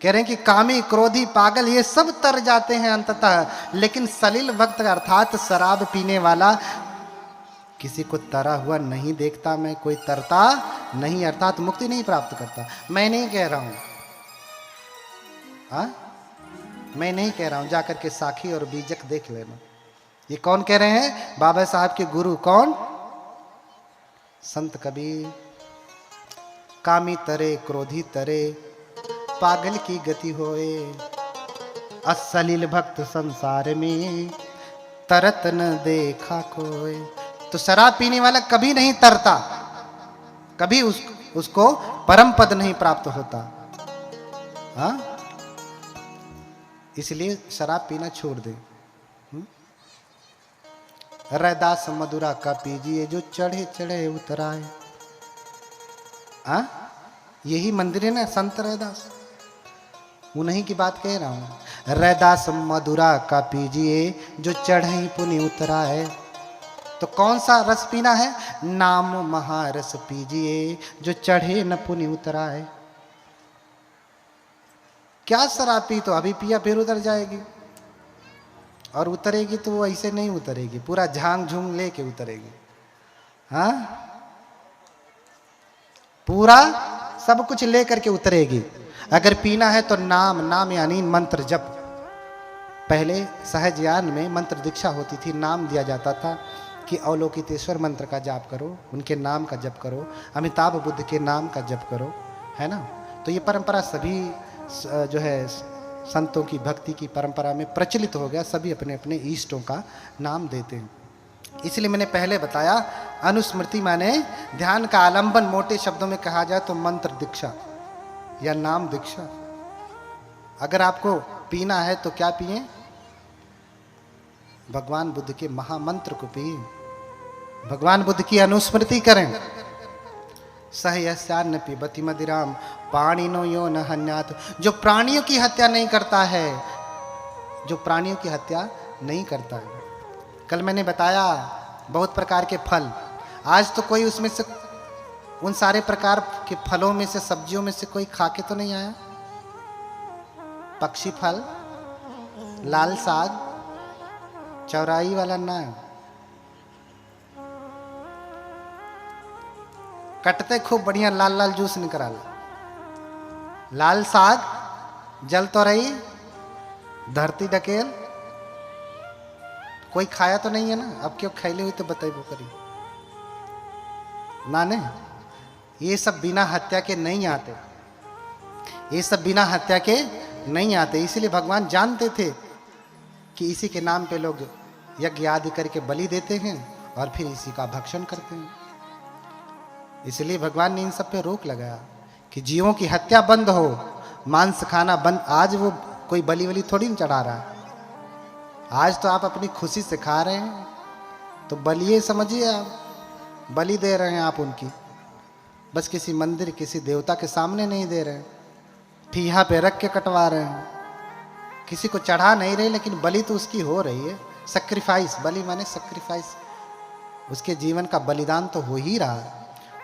Speaker 1: कह रहे हैं कि कामी क्रोधी पागल ये सब तर जाते हैं अंततः, लेकिन सलिल भक्त अर्थात शराब पीने वाला किसी को तरा हुआ नहीं देखता मैं, कोई तरता नहीं, अर्थात मुक्ति नहीं प्राप्त करता। मैं नहीं कह रहा हूं, हाँ, मैं नहीं कह रहा हूं, जाकर के साखी और बीजक देख लेना। ये कौन कह रहे हैं? बाबा साहब के गुरु। कौन? संत कबीर। कामी तरे क्रोधी तरे, पागल की गति होए, असलील भक्त संसार में, तरत न देखा कोई। तो शराब पीने वाला कभी नहीं तरता, कभी उसको परम पद नहीं प्राप्त होता। हाँ, इसलिए शराब पीना छोड़ दे। रैदास मधुरा का पीजिए, जो चढ़े चढ़े उतराए। हाँ, यही मंदिर है ना संत रैदास, उन्हीं की बात कह रहा हूं। रैदास मधुरा का पीजिए, जो चढ़े पुनि उतराए। तो कौन सा रस पीना है? नाम महारस पीजिए, जो चढ़े न पुनि उतराए। क्या शराब पी तो अभी पिया फिर उतर जाएगी, और उतरेगी तो वो ऐसे नहीं उतरेगी, पूरा झांग झूंग लेके उतरेगी। हाँ, पूरा सब कुछ लेकर के उतरेगी। अगर पीना है तो नाम, नाम यानी मंत्र जप। पहले सहज ज्ञान में मंत्र दीक्षा होती थी, नाम दिया जाता था कि अवलोकितेश्वर मंत्र का जाप करो, उनके नाम का जप करो, अमिताभ बुद्ध के नाम का जप करो, है ना। तो ये परंपरा सभी जो है संतों की भक्ति की परंपरा में प्रचलित हो गया, सभी अपने अपने ईष्टों का नाम देते हैं। इसलिए मैंने पहले बताया, अनुस्मृति माने ध्यान का आलंबन, मोटे शब्दों में कहा जाए तो मंत्र दीक्षा या नाम दीक्षा। अगर आपको पीना है तो क्या पिए? भगवान बुद्ध के महामंत्र को पिए, भगवान बुद्ध की अनुस्मृति करें। सहयस्यान्न पिबति मदिराम, पाणिनो यो न हन्यात। जो प्राणियों की हत्या नहीं करता है, जो प्राणियों की हत्या नहीं करता है। कल मैंने बताया बहुत प्रकार के फल, आज तो कोई उसमें से, उन सारे प्रकार के फलों में से, सब्जियों में से कोई खा के तो नहीं आया। पक्षी फल, लाल साग, चौराई वाला ना, कटते खूब बढ़िया लाल लाल जूस निकल, लाल साग, जल तो रही, धरती डकेल, कोई खाया तो नहीं है ना। अब क्यों खैले हुई तो बताइए करी ना ने। ये सब बिना हत्या के नहीं आते, ये सब बिना हत्या के नहीं आते। इसलिए भगवान जानते थे कि इसी के नाम पे लोग यज्ञ आदि करके बलि देते हैं और फिर इसी का भक्षण करते हैं। इसलिए भगवान ने इन सब पे रोक लगाया कि जीवों की हत्या बंद हो, मांस खाना बंद। आज वो कोई बलि वली थोड़ी नहीं चढ़ा रहा है, आज तो आप अपनी खुशी से खा रहे हैं। तो बलिए समझिए, आप बलि दे रहे हैं आप उनकी, बस किसी मंदिर किसी देवता के सामने नहीं दे रहे हैं, ठीहा पे रख के कटवा रहे हैं, किसी को चढ़ा नहीं रहे, लेकिन बलि तो उसकी हो रही है। सैक्रिफाइस, बलि माने सैक्रिफाइस, उसके जीवन का बलिदान तो हो ही रहा है,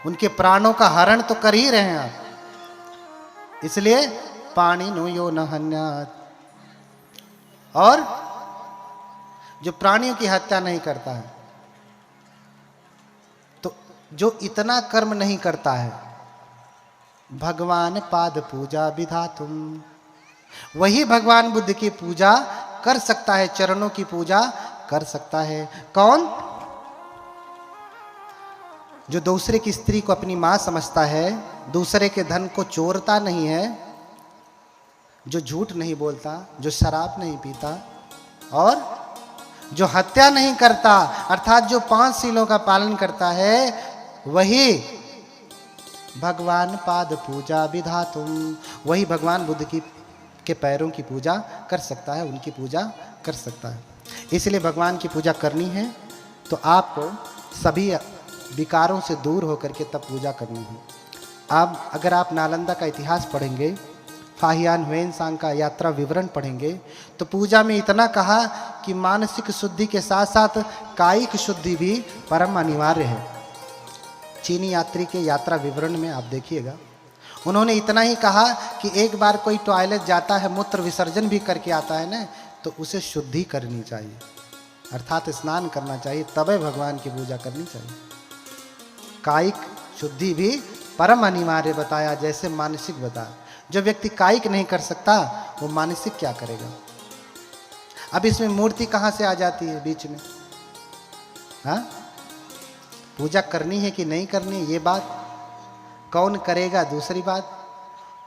Speaker 1: उनके प्राणों का हरण तो कर ही रहे हैं आप। इसलिए पाणी नो यो न हन्यात। और जो प्राणियों की हत्या नहीं करता है, तो जो इतना कर्म नहीं करता है, भगवान पाद पूजा विधातुम, वही भगवान बुद्ध की पूजा कर सकता है, चरणों की पूजा कर सकता है। कौन? जो दूसरे की स्त्री को अपनी मां समझता है, दूसरे के धन को चोरता नहीं है, जो झूठ नहीं बोलता, जो शराब नहीं पीता, और जो हत्या नहीं करता, अर्थात जो 5 शीलों का पालन करता है, वही भगवान पाद पूजा विधातुम, वही भगवान बुद्ध की के पैरों की पूजा कर सकता है, उनकी पूजा कर सकता है। इसलिए भगवान की पूजा करनी है तो आपको सभी विकारों से दूर होकर के तब पूजा करनी है। अब अगर आप नालंदा का इतिहास पढ़ेंगे, फाहियान हुएनसांग का यात्रा विवरण पढ़ेंगे, तो पूजा में इतना कहा कि मानसिक शुद्धि के साथ साथ कायिक शुद्धि भी परम अनिवार्य है। चीनी यात्री के यात्रा विवरण में आप देखिएगा, उन्होंने इतना ही कहा कि एक बार कोई टॉयलेट जाता है, मूत्र विसर्जन भी करके आता है ना, तो उसे शुद्धि करनी चाहिए, अर्थात स्नान करना चाहिए, तभी भगवान की पूजा करनी चाहिए। कायिक शुद्धि भी परम अनिवार्य बताया, जैसे मानसिक बताया। जो व्यक्ति कायिक नहीं कर सकता, वो मानसिक क्या करेगा? अब इसमें मूर्ति कहाँ से आ जाती है बीच में? हाँ, पूजा करनी है कि नहीं करनी ये बात, कौन करेगा दूसरी बात,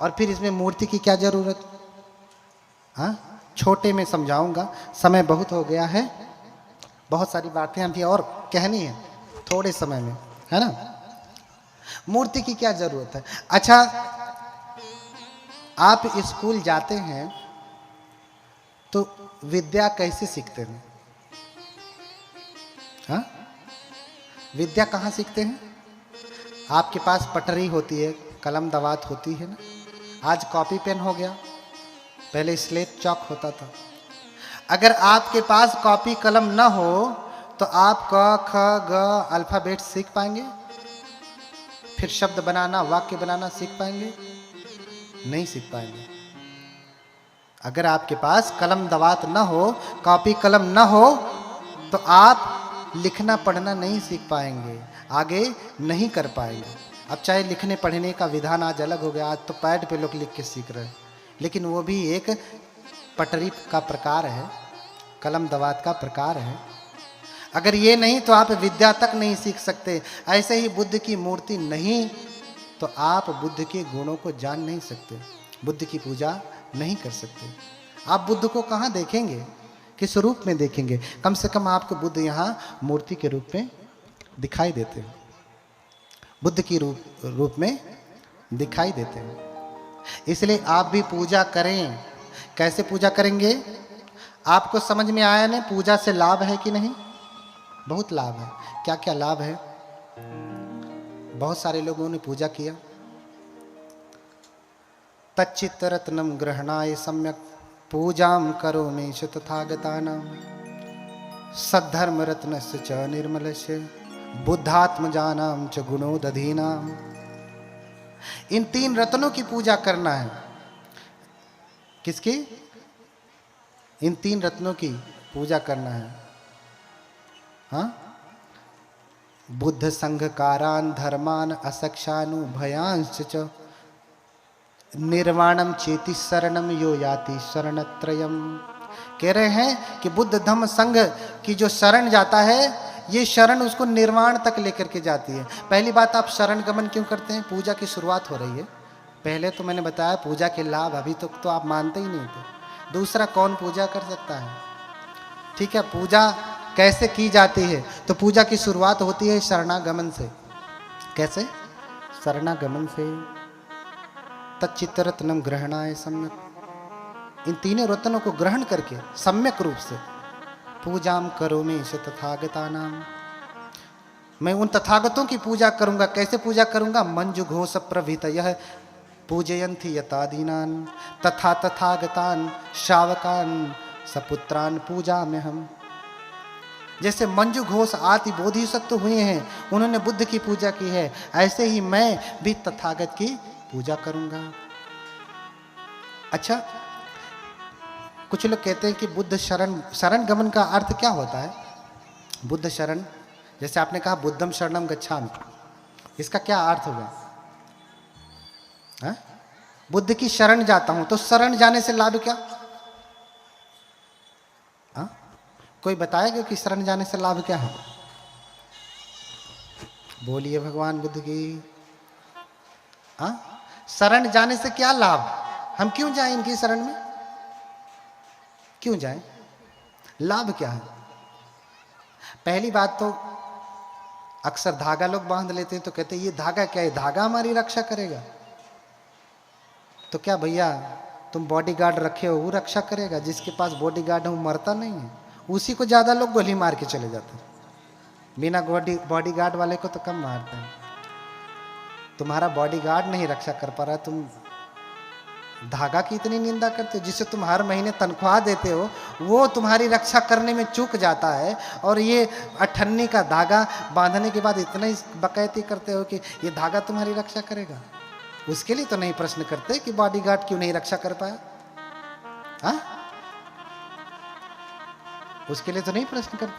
Speaker 1: और फिर इसमें मूर्ति की क्या जरूरत? हाँ, छोटे में समझाऊंगा, समय बहुत हो गया है, बहुत सारी बातें अभी और कहनी है थोड़े समय में, है ना। मूर्ति की क्या जरूरत है? अच्छा, आप स्कूल जाते हैं तो विद्या कैसे सीखते हैं? हाँ, विद्या कहाँ सीखते हैं? आपके पास पटरी होती है, कलम दवात होती है ना, आज कॉपी पेन हो गया, पहले स्लेट चौक होता था। अगर आपके पास कॉपी कलम ना हो तो आप क ख ग अल्फाबेट सीख पाएंगे? फिर शब्द बनाना, वाक्य बनाना सीख पाएंगे? नहीं सीख पाएंगे। अगर आपके पास कलम दवात ना हो, कॉपी कलम ना हो, तो आप लिखना पढ़ना नहीं सीख पाएंगे, आगे नहीं कर पाएंगे। अब चाहे लिखने पढ़ने का विधान आज अलग हो गया, आज तो पैड पे लोग लिख के सीख रहे हैं, लेकिन वो भी एक पटरी का प्रकार है, कलम दवात का प्रकार है। अगर ये नहीं तो आप विद्या तक नहीं सीख सकते। ऐसे ही बुद्ध की मूर्ति नहीं तो आप बुद्ध के गुणों को जान नहीं सकते, बुद्ध की पूजा नहीं कर सकते। आप बुद्ध को कहाँ देखेंगे, किस रूप में देखेंगे? कम से कम आपको बुद्ध यहाँ मूर्ति के रूप में दिखाई देते हैं, बुद्ध की रूप में दिखाई देते हैं। इसलिए आप भी पूजा करें। कैसे पूजा करेंगे? आपको समझ में आया ना, पूजा से लाभ है कि नहीं? बहुत लाभ है। क्या क्या लाभ है? बहुत सारे लोगों ने पूजा किया। तच्चित्त रत्नम ग्रहणाय सम्यक पूजाम करोमि तथागतानां सद्धर्म रत्नस्य च निर्मलस्य बुद्धात्मजानां च गुणोदधीनां। इन 3 रत्नों की पूजा करना है। किसकी? इन 3 रत्नों की पूजा करना है। हाँ, बुद्ध संघकारान धर्मान असक्षानुभयांश च निर्वाणम चेति शरणम यो याति शरणत्रयम। कह रहे हैं कि बुद्ध धम्म संघ की जो शरण जाता है, ये शरण उसको निर्वाण तक लेकर के जाती है। पहली बात, आप शरण गमन क्यों करते हैं? पूजा की शुरुआत हो रही है। पहले तो मैंने बताया पूजा के लाभ, अभी तक तो आप मानते ही नहीं थे। दूसरा, कौन पूजा कर सकता है? ठीक है, पूजा कैसे की जाती है? तो पूजा की शुरुआत होती है शरणागमन से। कैसे? शरणागमन से। तच्चित्त रत्नम ग्रहणाय सम्यक, इन 3 रत्नों को ग्रहण करके सम्यक रूप से पूजाम करोमि तथागतानां, मैं उन तथागतों की पूजा करूंगा। कैसे पूजा करूंगा? मंजु घोष प्रभृतयः पूजयन्ति यतादीनान् तथा तथागतान् शावकान् सपुत्रान् पूजाम्यहम्। जैसे मंजू घोष आदि बोधिसत्व हुए हैं, उन्होंने बुद्ध की पूजा की है, ऐसे ही मैं भी तथागत की पूजा करूंगा। अच्छा, कुछ लोग कहते हैं कि बुद्ध शरण गमन का अर्थ क्या होता है? बुद्ध शरण, जैसे आपने कहा बुद्धम शरणम गच्छामि, इसका क्या अर्थ होगा? बुद्ध की शरण जाता हूं तो शरण जाने से लाभ क्या? कोई बताएगा कि शरण जाने से लाभ क्या है? बोलिए भगवान बुद्ध की। शरण जाने से क्या लाभ? हम क्यों जाएं इनकी शरण में? क्यों जाएं? लाभ क्या है? पहली बात तो अक्सर धागा लोग बांध लेते हैं तो कहते हैं ये धागा क्या है? धागा हमारी रक्षा करेगा। तो क्या भैया तुम बॉडीगार्ड रखे हो, वो रक्षा करेगा? जिसके पास बॉडीगार्ड है वो मरता नहीं है, उसी को ज्यादा लोग गोली मार के चले जाते हैं। बिना बॉडीगार्ड वाले को तो कम मारते हैं। तुम्हारा बॉडीगार्ड नहीं रक्षा कर पा रहा, तुम धागा की इतनी निंदा करते हो। जिसे तुम हर महीने तनख्वाह देते हो वो तुम्हारी रक्षा करने में चूक जाता है, और ये 98 का धागा बांधने के बाद इतना ही बकैती करते हो कि ये धागा तुम्हारी रक्षा करेगा। उसके लिए तो नहीं प्रश्न करते कि बॉडीगार्ड क्यों नहीं रक्षा कर पाया। हाँ, उसके लिए तो नहीं प्रश्न करते।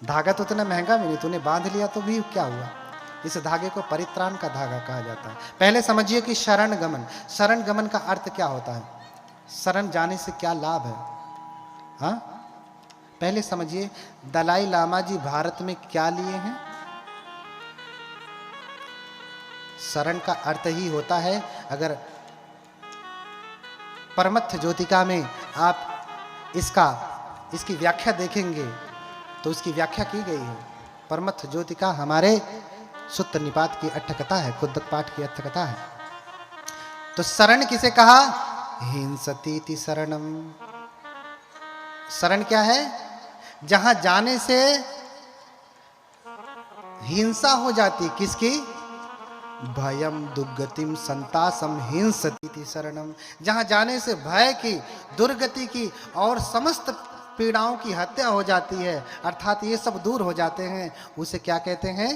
Speaker 1: धागा तो इतना महंगा भी नहीं, तूने बांध लिया तो भी क्या हुआ? इस धागे को परित्राण का धागा कहा जाता है। पहले समझिए कि शरण गमन, शरण गमन का अर्थ क्या होता है, शरण जाने से क्या लाभ है। हाँ, पहले समझिए दलाई लामा जी भारत में क्या लिए हैं। शरण का अर्थ ही होता है, अगर परमत्थ ज्योतिका में आप इसकी व्याख्या देखेंगे तो इसकी व्याख्या की गई है। परमत्थ ज्योतिका हमारे सुत्त निपात की अट्ठकथा है, खुद्दक पाठ की अट्ठकथा है। तो शरण किसे कहा, हिंसतीति शरणम। शरण क्या है, जहां जाने से हिंसा हो जाती, किसकी, भयम दुर्गतिम संतासम हिंसतीति शरणम। जहां जाने से भय की, दुर्गति की और समस्त पीड़ाओं की हत्या हो जाती है, अर्थात ये सब दूर हो जाते हैं, उसे क्या कहते हैं,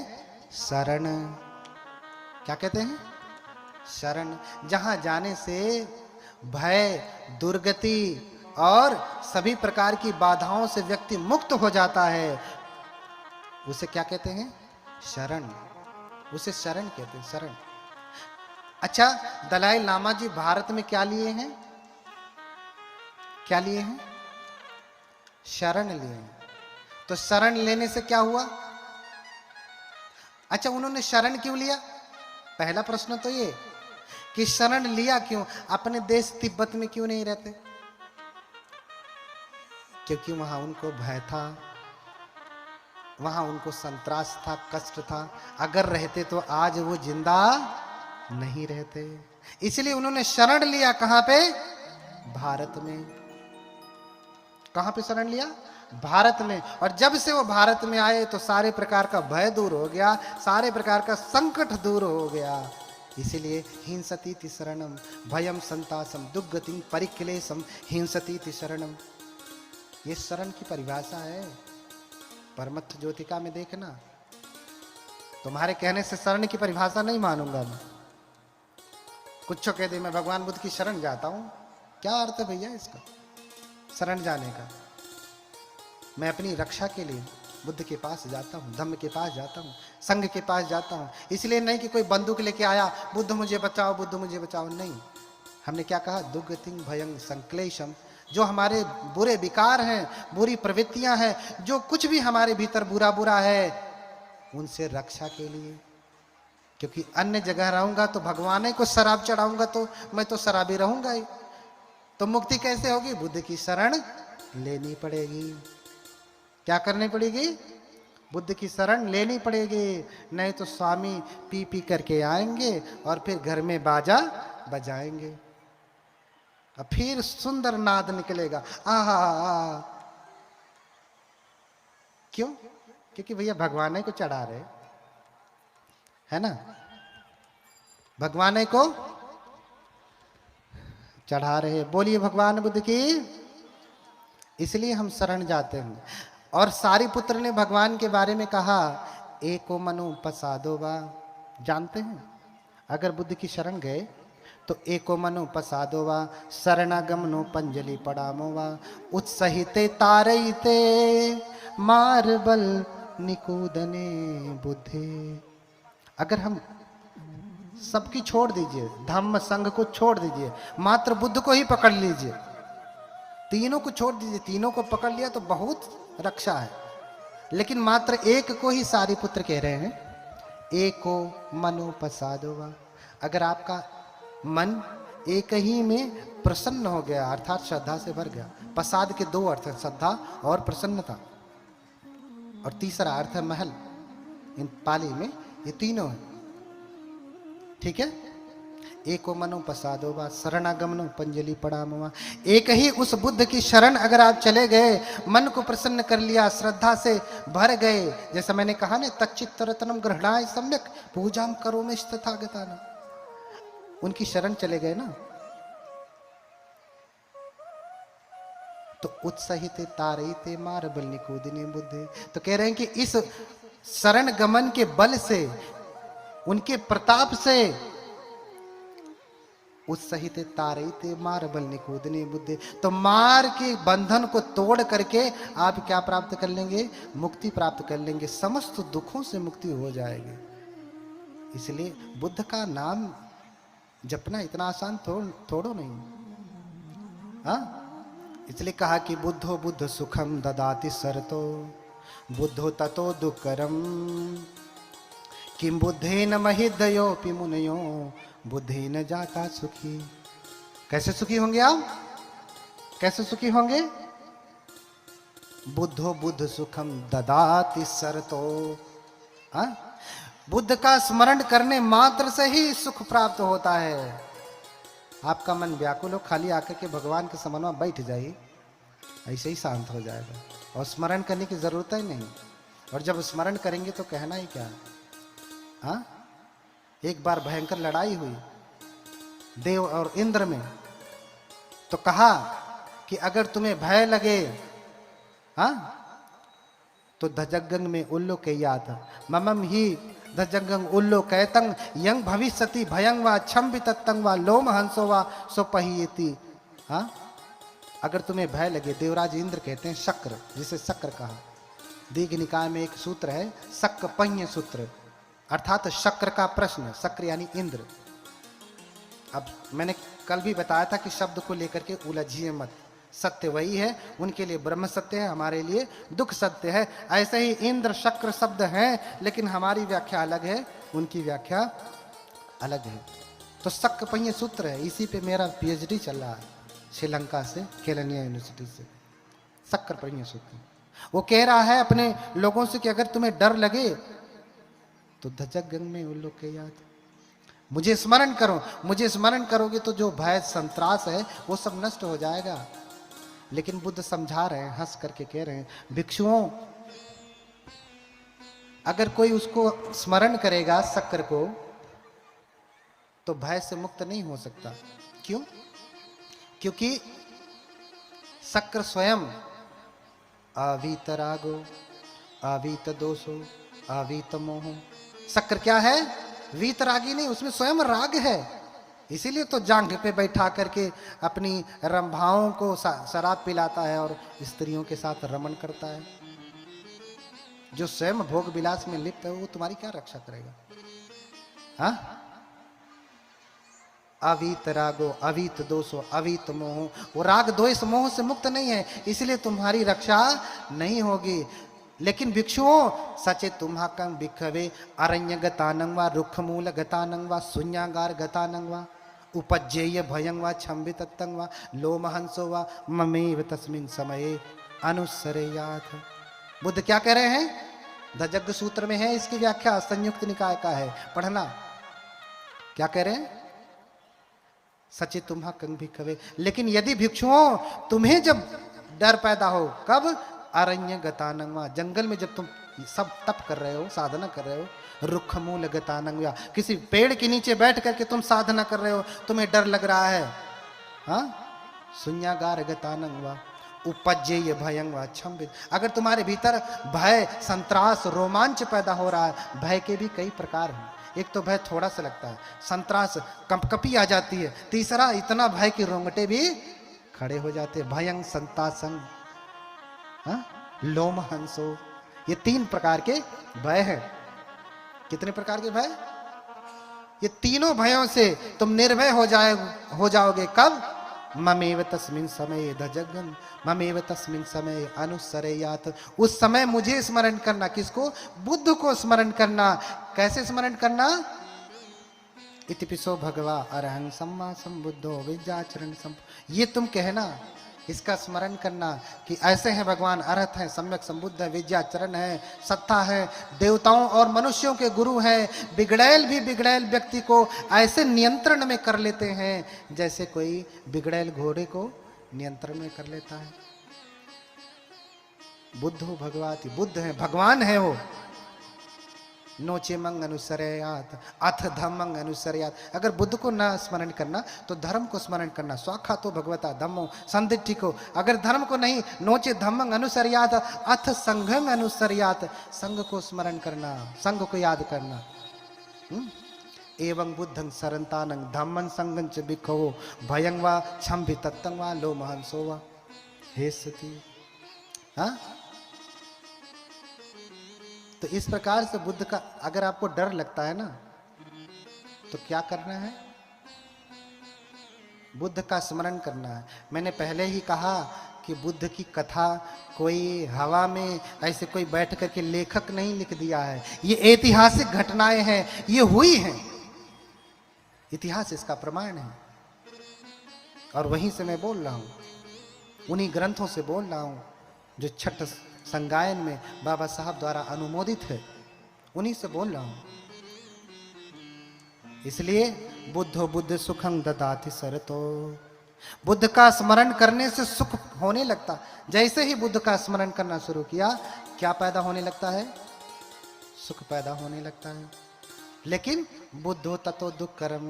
Speaker 1: शरण। क्या कहते हैं, शरण। जहां जाने से भय, दुर्गति और सभी प्रकार की बाधाओं से व्यक्ति मुक्त हो जाता है, उसे क्या कहते हैं, शरण। उसे शरण कहते हैं, शरण। अच्छा, दलाई लामा जी भारत में क्या लिए हैं, क्या लिए हैं, शरण लिए हैं। तो शरण लेने से क्या हुआ। अच्छा, उन्होंने शरण क्यों लिया, पहला प्रश्न तो ये कि शरण लिया क्यों, अपने देश तिब्बत में क्यों नहीं रहते, क्योंकि वहां उनको भय था, वहां उनको संत्रास था, कष्ट था। अगर रहते तो आज वो जिंदा नहीं रहते, इसलिए उन्होंने शरण लिया। कहां पे, भारत में। कहां पे शरण लिया, भारत में। और जब से वो भारत में आए तो सारे प्रकार का भय दूर हो गया, सारे प्रकार का संकट दूर हो गया। इसीलिए हिंसतीति शरणम, भयम संतासम दुर्गतिम परिक्लेशम हिंसतीति शरणम। ये शरण की परिभाषा है, परमत्थ ज्योतिका में देखना। तुम्हारे कहने से शरण की परिभाषा नहीं मानूंगा मैं। कुछ कह दे मैं भगवान बुद्ध की शरण जाता हूं, क्या अर्थ है भैया इसका, शरण जाने का। मैं अपनी रक्षा के लिए बुद्ध के पास जाता हूँ, धम्म के पास जाता हूँ, संघ के पास जाता हूँ। इसलिए नहीं कि कोई बंदूक लेके आया, बुद्ध मुझे बचाओ, बुद्ध मुझे बचाओ, नहीं। हमने क्या कहा, दुर्गतिं भयं संक्लेशम। जो हमारे बुरे विकार हैं, बुरी प्रवृत्तियां हैं, जो कुछ भी हमारे भीतर बुरा बुरा है, उनसे रक्षा के लिए। क्योंकि अन्य जगह रहूंगा तो भगवान को शराब चढ़ाऊंगा तो मैं तो शराबी रहूंगा ही। तो मुक्ति कैसे होगी, बुद्ध की शरण लेनी पड़ेगी। क्या करनी पड़ेगी, बुद्ध की शरण लेनी पड़ेगी। नहीं तो स्वामी पी पी करके आएंगे और फिर घर में बाजा बजाएंगे और फिर सुंदर नाद निकलेगा, आहा। क्यों, क्योंकि भैया भगवान को चढ़ा रहे, है ना, भगवान को चढ़ा रहे। बोलिए भगवान बुद्ध की। इसलिए हम शरण जाते हैं। और सारिपुत्र ने भगवान के बारे में कहा, एको मनो पसादो वा। जानते हैं, अगर बुद्ध की शरण गए तो एको मनो पसादो वा शरणागमनो पंजलि पड़ामो वा उत्सहिते तारईते मार्बल निकूदने बुद्धे। अगर हम सबकी छोड़ दीजिए, धम्म संघ को छोड़ दीजिए, मात्र बुद्ध को ही पकड़ लीजिए, तीनों को छोड़ दीजिए, तीनों को पकड़ लिया तो बहुत रक्षा है। लेकिन मात्र एक को ही सारिपुत्र कह रहे हैं, एको मनो पसादोवा। अगर आपका मन एक ही में प्रसन्न हो गया, अर्थात श्रद्धा से भर गया। प्रसाद के दो अर्थ हैं, श्रद्धा और प्रसन्नता, और तीसरा अर्थ है महल। इन पाली में ये तीनों है, ठीक है। एको मनो पसादो वा शरणागमनो पंजलि पड़ामवा। एक ही उस बुद्ध की शरण अगर आप चले गए, मन को प्रसन्न कर लिया, श्रद्धा से भर गए, जैसा मैंने कहा ना, तच्चित्त रत्नम ग्रहणाय सम्यक पूजाम करो में तथागताना। उनकी शरण चले गए ना, तो उत्साहिते तारईते मार्बल निकूदिने बुद्धे। तो कह रहे हैं कि इस शरण गमन के बल से, उनके प्रताप से, उत्सहित तारईते मार्बल निकूदने बुद्धे। तो मार के बंधन को तोड़ करके आप क्या प्राप्त कर लेंगे, मुक्ति प्राप्त कर लेंगे, समस्त दुखों से मुक्ति हो जाएगी। इसलिए बुद्ध का नाम जपना इतना आसान थोड़ो नहीं। हाँ, इसलिए कहा कि बुद्धो बुद्ध सुखम ददाति सरतो बुद्धो ततो दुःखरम किम बुद्धेन महिदयोपि मुनयो बुद्धेन जाता सुखी। कैसे सुखी होंगे आप? कैसे सुखी होंगे? बुद्धो बुद्ध सुखम ददाति सरतो। हाँ, बुद्ध का स्मरण करने मात्र से ही सुख प्राप्त होता है। आपका मन व्याकुल हो, खाली आकर के भगवान के समन में बैठ जाइए, ऐसे ही शांत हो जाएगा और स्मरण करने की जरूरत ही नहीं। और जब स्मरण करेंगे तो कहना ही क्या। हाँ, एक बार भयंकर लड़ाई हुई देव और इंद्र में, तो कहा कि अगर तुम्हें भय लगे, हाँ, तो धजगंग में उल्लो के याद ममम ही धजगंग उल्लो कैतंग यंग भविष्यति भयंग व छम वितत्तंग व लोम हंसो व सोपहीयति। हाँ, अगर तुम्हें भय लगे, देवराज इंद्र कहते हैं शक्र, जिसे शक्र कहा। दीघ निकाय में एक सूत्र है शक्र पंय सूत्र, अर्थात शक्र का प्रश्न। शक्र यानी इंद्र। अब मैंने कल भी बताया था कि शब्द को लेकर के उलझिए मत, सत्य वही है, उनके लिए ब्रह्म सत्य है, हमारे लिए दुख सत्य है। ऐसे ही इंद्र शक्र शब्द हैं, लेकिन हमारी व्याख्या अलग है, उनकी व्याख्या अलग है। तो शक्र पंय सूत्र है, इसी पे मेरा पीएचडी चल रहा है श्रीलंका से, केलनिया यूनिवर्सिटी से। शक्र पंय सूत्र वो कह रहा है अपने लोगों से कि अगर तुम्हें डर लगे तो धजगंग में उन लोग के याद मुझे स्मरण करो। मुझे स्मरण करोगे तो जो भय संत्रास है वो सब नष्ट हो जाएगा। लेकिन बुद्ध समझा रहे हैं, हंस करके कह रहे हैं, भिक्षुओं, अगर कोई उसको स्मरण करेगा शक्र को, तो भय से मुक्त नहीं हो सकता। क्यों? क्योंकि शक्र स्वयं अवीत रागो अवीत दोषो अवीत मोहो। शक्र क्या है? वीतरागी नहीं, उसमें स्वयं राग है। इसीलिए तो जांघ पे बैठा करके अपनी रंभाओं को शराब पिलाता है और स्त्रियों के साथ रमण करता है। जो स्वयं भोग विलास में लिप्त है वो तुम्हारी क्या रक्षा करेगा? हाँ, अवीत रागो अवीत दोषो अवीत मोह, वो राग द्वेष मोह से मुक्त नहीं है, इसलिए तुम्हारी रक्षा नहीं होगी। लेकिन भिक्षुओं, सचे तुम्हाकं भिक्षवे अरण्य गतानंग वा रुक्ष मूल गतानंग वा शून्यागार गतानंग वा उपज्येय भयं वा छम्बितत्तं वा लोमहंसो वा ममेव तस्मिन् समये अनुसरेयाथ। बुद्ध क्या कह रहे हैं? धजग्ग सूत्र में है, इसकी व्याख्या संयुक्त निकाय का है, पढ़ना। क्या कह रहे हैं? सचे तुम्हाकं भिक्षवे, लेकिन यदि भिक्षुओं तुम्हें जब डर पैदा हो, कब? अरण्य गतानंगवा, जंगल में जब तुम सब तप कर रहे हो, साधना कर रहे हो, रुक्ष मूल गतानंगवा, किसी पेड़ के नीचे बैठ करके तुम साधना कर रहे हो, तुम्हें डर लग रहा है, हाँ, शून्यागार गतानंगवा उपज्येय भयं वा छम्बित। अगर तुम्हारे भीतर भय संत्रास रोमांच पैदा हो रहा है, भय के भी कई प्रकार हैं। एक तो भय थोड़ा सा लगता है, संत्रास कंपकपी आ जाती है, तीसरा इतना भय कि रोंगटे भी खड़े हो जाते हैं, भयं संतासं, लोम हंसो। ये 3 प्रकार के भय हैं। कितने प्रकार के भय? ये तीनों भयों से तुम निर्भय हो जाओगे। कब? ममेव तस्मिन् समये धजगं ममेव तस्मिन् समये अनुसरेयाथ। उस समय मुझे स्मरण करना। किसको? बुद्ध को स्मरण करना। कैसे स्मरण करना? इतिपिसो भगवा अरहं सम्मा संबुद्धो विद्याचरण संप। ये तुम कहना, इसका स्मरण करना कि ऐसे हैं भगवान, अरहत हैं, सम्यक संबुद्ध है, विद्याचरण है, सत्ता है, देवताओं और मनुष्यों के गुरु हैं, बिगड़ैल भी बिगड़ैल व्यक्ति को ऐसे नियंत्रण में कर लेते हैं जैसे कोई बिगड़ैल घोड़े को नियंत्रण में कर लेता है। बुद्धो भगवाति, बुद्ध है, भगवान है वो। नोचे मंग अनुसरयात अथ धम्मंग अनुसरयात। अगर बुद्ध को ना स्मरण करना तो धर्म को स्मरण करना। स्वाखा तो भगवता धम्मो संदिग्धि को। अगर धर्म को नहीं, नोचे धम्मंग अनुसरयात अथ संघंग अनुसरयात, संघ को स्मरण करना, संघ को याद करना। एवं बुद्धं सरंतानं धम्मं संगं च भिक्खो भयं वा छम्भितत्तं वा लोमहंसो वा हे सती। हाँ, तो इस प्रकार से बुद्ध का, अगर आपको डर लगता है ना, तो क्या करना है? बुद्ध का स्मरण करना है। मैंने पहले ही कहा कि बुद्ध की कथा कोई हवा में ऐसे कोई बैठ करके लेखक नहीं लिख दिया है, ये ऐतिहासिक घटनाएं हैं, ये हुई हैं, इतिहास इसका प्रमाण है। और वहीं से मैं बोल रहा हूं, उन्हीं ग्रंथों से बोल रहा हूं जो छठ संगायन में बाबा साहब द्वारा अनुमोदित है, उन्हीं से बोल रहा हूं। इसलिए बुद्धो बुद्ध सुखं ददाति सरतो, बुद्ध का स्मरण करने से सुख होने लगता। जैसे ही बुद्ध का स्मरण करना शुरू किया, क्या पैदा होने लगता है? सुख पैदा होने लगता है। लेकिन बुद्धो ततो दुःखकरम,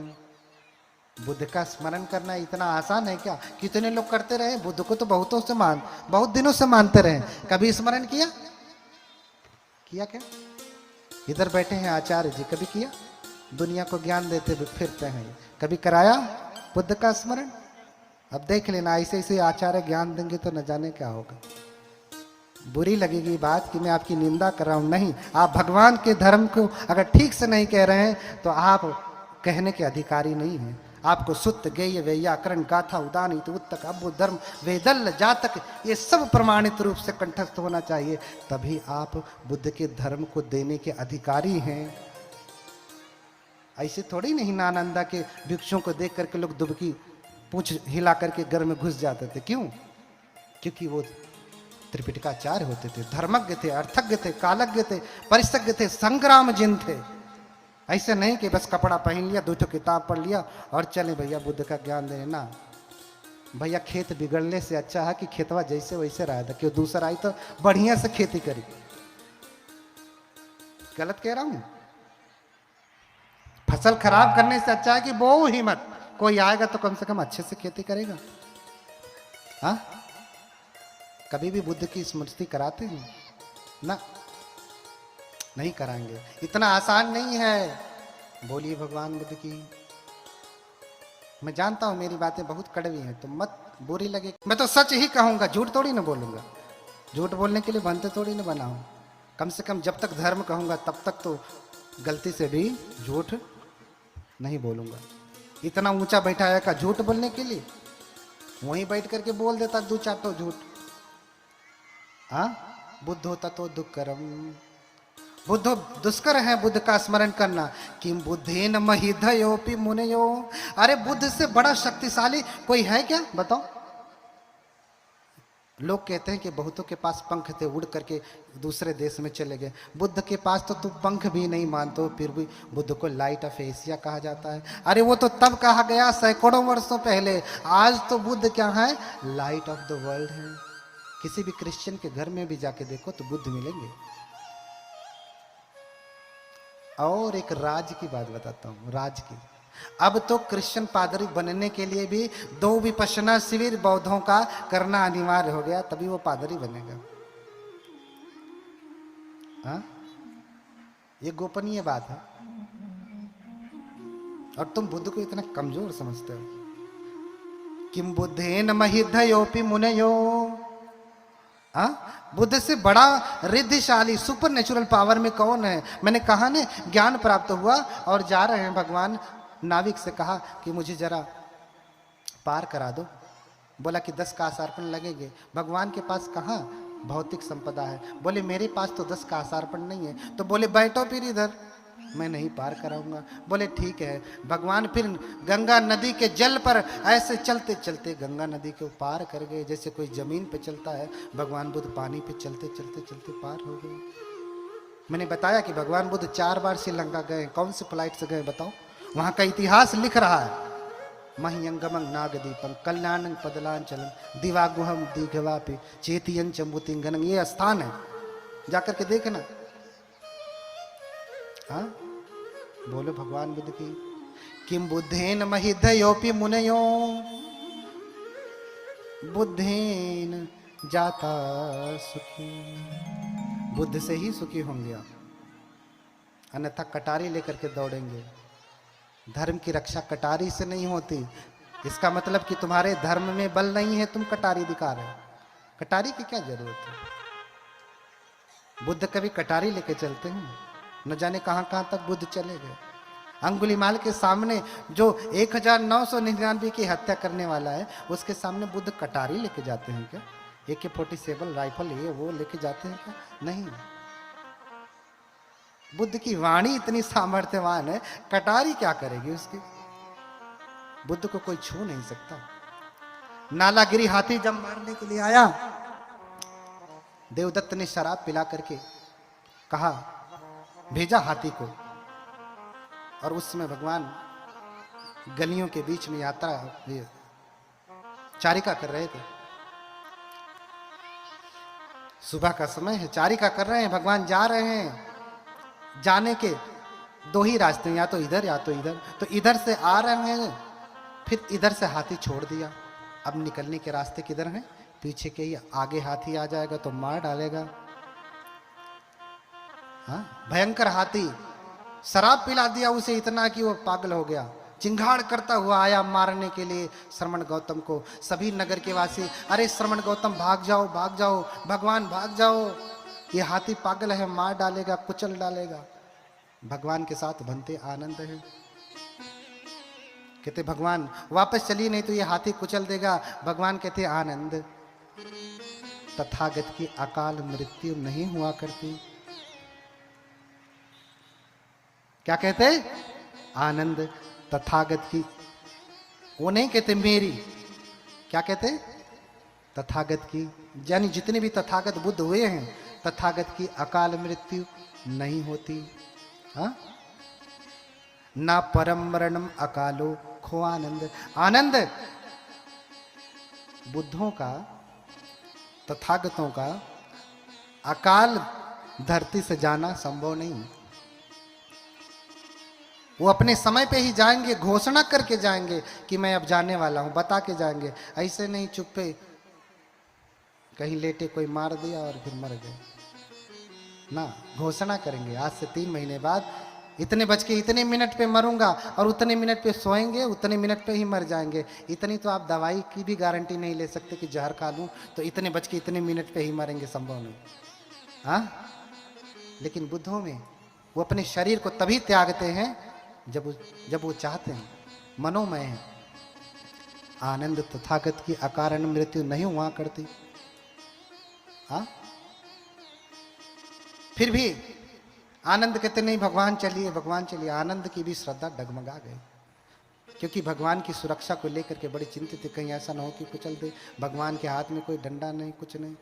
Speaker 1: बुद्ध का स्मरण करना इतना आसान है क्या? कितने लोग करते रहे, बुद्ध को तो बहुत दिनों से मानते रहे, कभी स्मरण किया? किया क्या? इधर बैठे हैं आचार्य जी, कभी किया? दुनिया को ज्ञान देते फिरते हैं, कभी कराया बुद्ध का स्मरण? अब देख लेना, ऐसे ऐसे आचार्य ज्ञान देंगे तो न जाने क्या होगा। बुरी लगेगी बात कि मैं आपकी निंदा कर रहा हूं, नहीं, आप भगवान के धर्म को अगर ठीक से नहीं कह रहे हैं तो आप कहने के अधिकारी नहीं हैं। आपको सुत्त गेय व्याकरण गाथा उदानित उत्तक अबु धर्म वेदल जातक ये सब प्रमाणित रूप से कंठस्थ होना चाहिए, तभी आप बुद्ध के धर्म को देने के अधिकारी हैं। ऐसे थोड़ी नहीं नालंदा के भिक्षुओं को देख करके लोग दुबकी पूंछ हिला करके घर में घुस जाते थे। क्यों? क्योंकि वो त्रिपिटकाचार्य होते थे, धर्मज्ञ थे, अर्थज्ञ थे, कालज्ञ थे, परिसज्ञ थे, संग्राम जिन थे। ऐसे नहीं कि बस कपड़ा पहन लिया, 2 किताब पढ़ लिया और चले भैया बुद्ध का ज्ञान देने ना। भैया खेत बिगड़ने से अच्छा है कि खेतवा जैसे वैसे रहा था, क्यों दूसरा आई तो बढ़िया से खेती करी। गलत कह रहा हूं? फसल खराब करने से अच्छा है कि बो ही मत, कोई आएगा तो कम से कम अच्छे से खेती करेगा। हाँ, कभी भी बुद्ध की स्मृति कराते हैं ना? नहीं कराएंगे, इतना आसान नहीं है। बोलिए भगवान बुद्ध की। मैं जानता हूं मेरी बातें बहुत कड़वी हैं, तो मत बुरी लगे। मैं तो सच ही कहूंगा, झूठ थोड़ी ना बोलूंगा। झूठ बोलने के लिए बनते थोड़ी ना बना हूं। कम से कम जब तक धर्म कहूंगा तब तक तो गलती से भी झूठ नहीं बोलूंगा। इतना ऊंचा बैठाया का झूठ बोलने के लिए, वहीं बैठ करके बोल देता 2-4 तो झूठ। हाँ, बुद्ध होता तो दुष्करम, बुद्ध दुष्कर है बुद्ध का स्मरण करना। किम बुद्धेन महिधयोपि मुनयो, अरे बुद्ध से बड़ा शक्तिशाली कोई है क्या? बताओ। लोग कहते हैं कि बहुतों के पास पंख थे, उड़ करके दूसरे देश में चले गए। बुद्ध के पास तो तुम पंख भी नहीं मानते हो, फिर भी बुद्ध को लाइट ऑफ एशिया कहा जाता है। अरे वो तो तब कहा गया सैकड़ों वर्षों पहले, आज तो बुद्ध क्या है? लाइट ऑफ द वर्ल्ड है। किसी भी क्रिश्चियन के घर में भी जाके देखो तो बुद्ध मिलेंगे। और एक राज की बात बताता हूं, राज की। अब तो क्रिश्चियन पादरी बनने के लिए भी 2 विपश्यना शिविर बौद्धों का करना अनिवार्य हो गया, तभी वो पादरी बनेगा। हाँ, ये गोपनीय बात है। और तुम बुद्ध को इतना कमजोर समझते हो। किम बुद्धेन महिधयोपि मुनयो, हाँ, बुद्ध से बड़ा रिद्धिशाली सुपर नेचुरल पावर में कौन है? मैंने कहा ने ज्ञान प्राप्त हुआ और जा रहे हैं, भगवान नाविक से कहा कि मुझे जरा पार करा दो। बोला कि 10 कासार्पण लगेंगे। भगवान के पास कहाँ भौतिक संपदा है? बोले मेरे पास तो 10 कासार्पण नहीं है। तो बोले बैठो फिर इधर, मैं नहीं पार कराऊंगा। बोले ठीक है। भगवान फिर गंगा नदी के जल पर ऐसे चलते चलते गंगा नदी को पार कर गए, जैसे कोई जमीन पे चलता है। भगवान बुद्ध पानी पे चलते चलते चलते पार हो गए। मैंने बताया कि भगवान बुद्ध 4 बार श्रीलंका गए। कौन से फ्लाइट से गए बताओ? वहां का इतिहास लिख रहा है। महियंगमं नागदीपं कल्याणं पदलांचलं दिवागुहम दीघवापि चेतियं चंबुतिंगनं, ये स्थान है, जाकर के देखना। हाँ, बोलो भगवान बुद्ध की। किम बुद्धेन महिधयोपि मुनयो, बुद्धेन जाता सुखी, बुद्ध से ही सुखी होंगे आप, अन्यथा कटारी लेकर के दौड़ेंगे। धर्म की रक्षा कटारी से नहीं होती। इसका मतलब कि तुम्हारे धर्म में बल नहीं है, तुम कटारी दिखा रहे हो। कटारी की क्या जरूरत है? बुद्ध कभी कटारी लेके चलते हैं? न जाने कहां कहां तक बुद्ध चले गए। अंगुलीमाल के सामने जो 1999 की हत्या करने वाला है, उसके सामने बुद्ध कटारी लेके जाते हैं क्या? AK-47 राइफल ये वो लेके जाते हैं क्या? नहीं। बुद्ध की वाणी इतनी सामर्थ्यवान है, कटारी क्या करेगी उसकी? बुद्ध को कोई छू नहीं सकता। नालागिरी हाथी जब मारने के लिए आया, देवदत्त ने शराब पिला करके कहा, भेजा हाथी को। और उस समय भगवान गलियों के बीच में यात्रा चारिका कर रहे थे। सुबह का समय है, चारिका कर रहे हैं, भगवान जा रहे हैं। जाने के दो ही रास्ते, या तो इधर या तो इधर। तो इधर से आ रहे हैं, फिर इधर से हाथी छोड़ दिया। अब निकलने के रास्ते किधर हैं? पीछे के ही। आगे हाथी आ जाएगा तो मार डालेगा। हाँ, भयंकर हाथी। शराब पिला दिया उसे इतना कि वो पागल हो गया। चिंगाड़ करता हुआ आया मारने के लिए श्रमण गौतम को। सभी नगर के वासी, अरे श्रमण गौतम भाग जाओ, भाग जाओ, भगवान भाग जाओ, ये हाथी पागल है, मार डालेगा, कुचल डालेगा। भगवान के साथ बनते आनंद है। कहते भगवान वापस चलिए, नहीं तो ये हाथी कुचल देगा। भगवान कहते आनंद, तथागत की अकाल मृत्यु नहीं हुआ करती। क्या कहते? आनंद, तथागत की। वो नहीं कहते मेरी। क्या कहते? तथागत की, यानी जितने भी तथागत बुद्ध हुए हैं, तथागत की अकाल मृत्यु नहीं होती। हाँ, ना परम मरणम अकालो खो आनंद। आनंद बुद्धों का, तथागतों का अकाल धरती से जाना संभव नहीं। वो अपने समय पे ही जाएंगे, घोषणा करके जाएंगे कि मैं अब जाने वाला हूं, बता के जाएंगे। ऐसे नहीं चुप्पे कहीं लेटे कोई मार दिया और फिर मर गए ना। घोषणा करेंगे आज से 3 महीने बाद इतने बज के इतने मिनट पे मरूंगा, और उतने मिनट पे सोएंगे, उतने मिनट पे ही मर जाएंगे। इतनी तो आप दवाई की भी गारंटी नहीं ले सकते कि जहर खा लूं तो इतने बज के इतने मिनट पे ही मरेंगे, संभव नहीं। हाँ, लेकिन बुद्धों में वो अपने शरीर को तभी त्यागते हैं जब वो चाहते हैं, मनोमय है। आनंद, तथागत की अकारण मृत्यु नहीं हुआ करती। हाँ, फिर भी आनंद कहते नहीं भगवान चलिए, भगवान चलिए। आनंद की भी श्रद्धा डगमगा गई, क्योंकि भगवान की सुरक्षा को लेकर के बड़ी चिंतित थे, कहीं ऐसा ना हो कि कुचल दे। भगवान के हाथ में कोई डंडा नहीं, कुछ नहीं।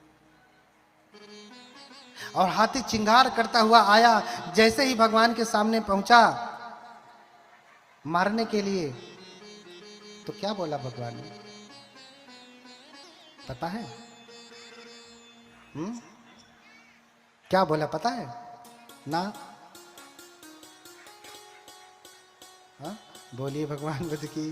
Speaker 1: और हाथी चिंगार करता हुआ आया। जैसे ही भगवान के सामने पहुंचा मारने के लिए, तो क्या बोला भगवान ने? पता है? क्या बोला पता है ना? हाँ, बोलिए भगवान बुद्ध की।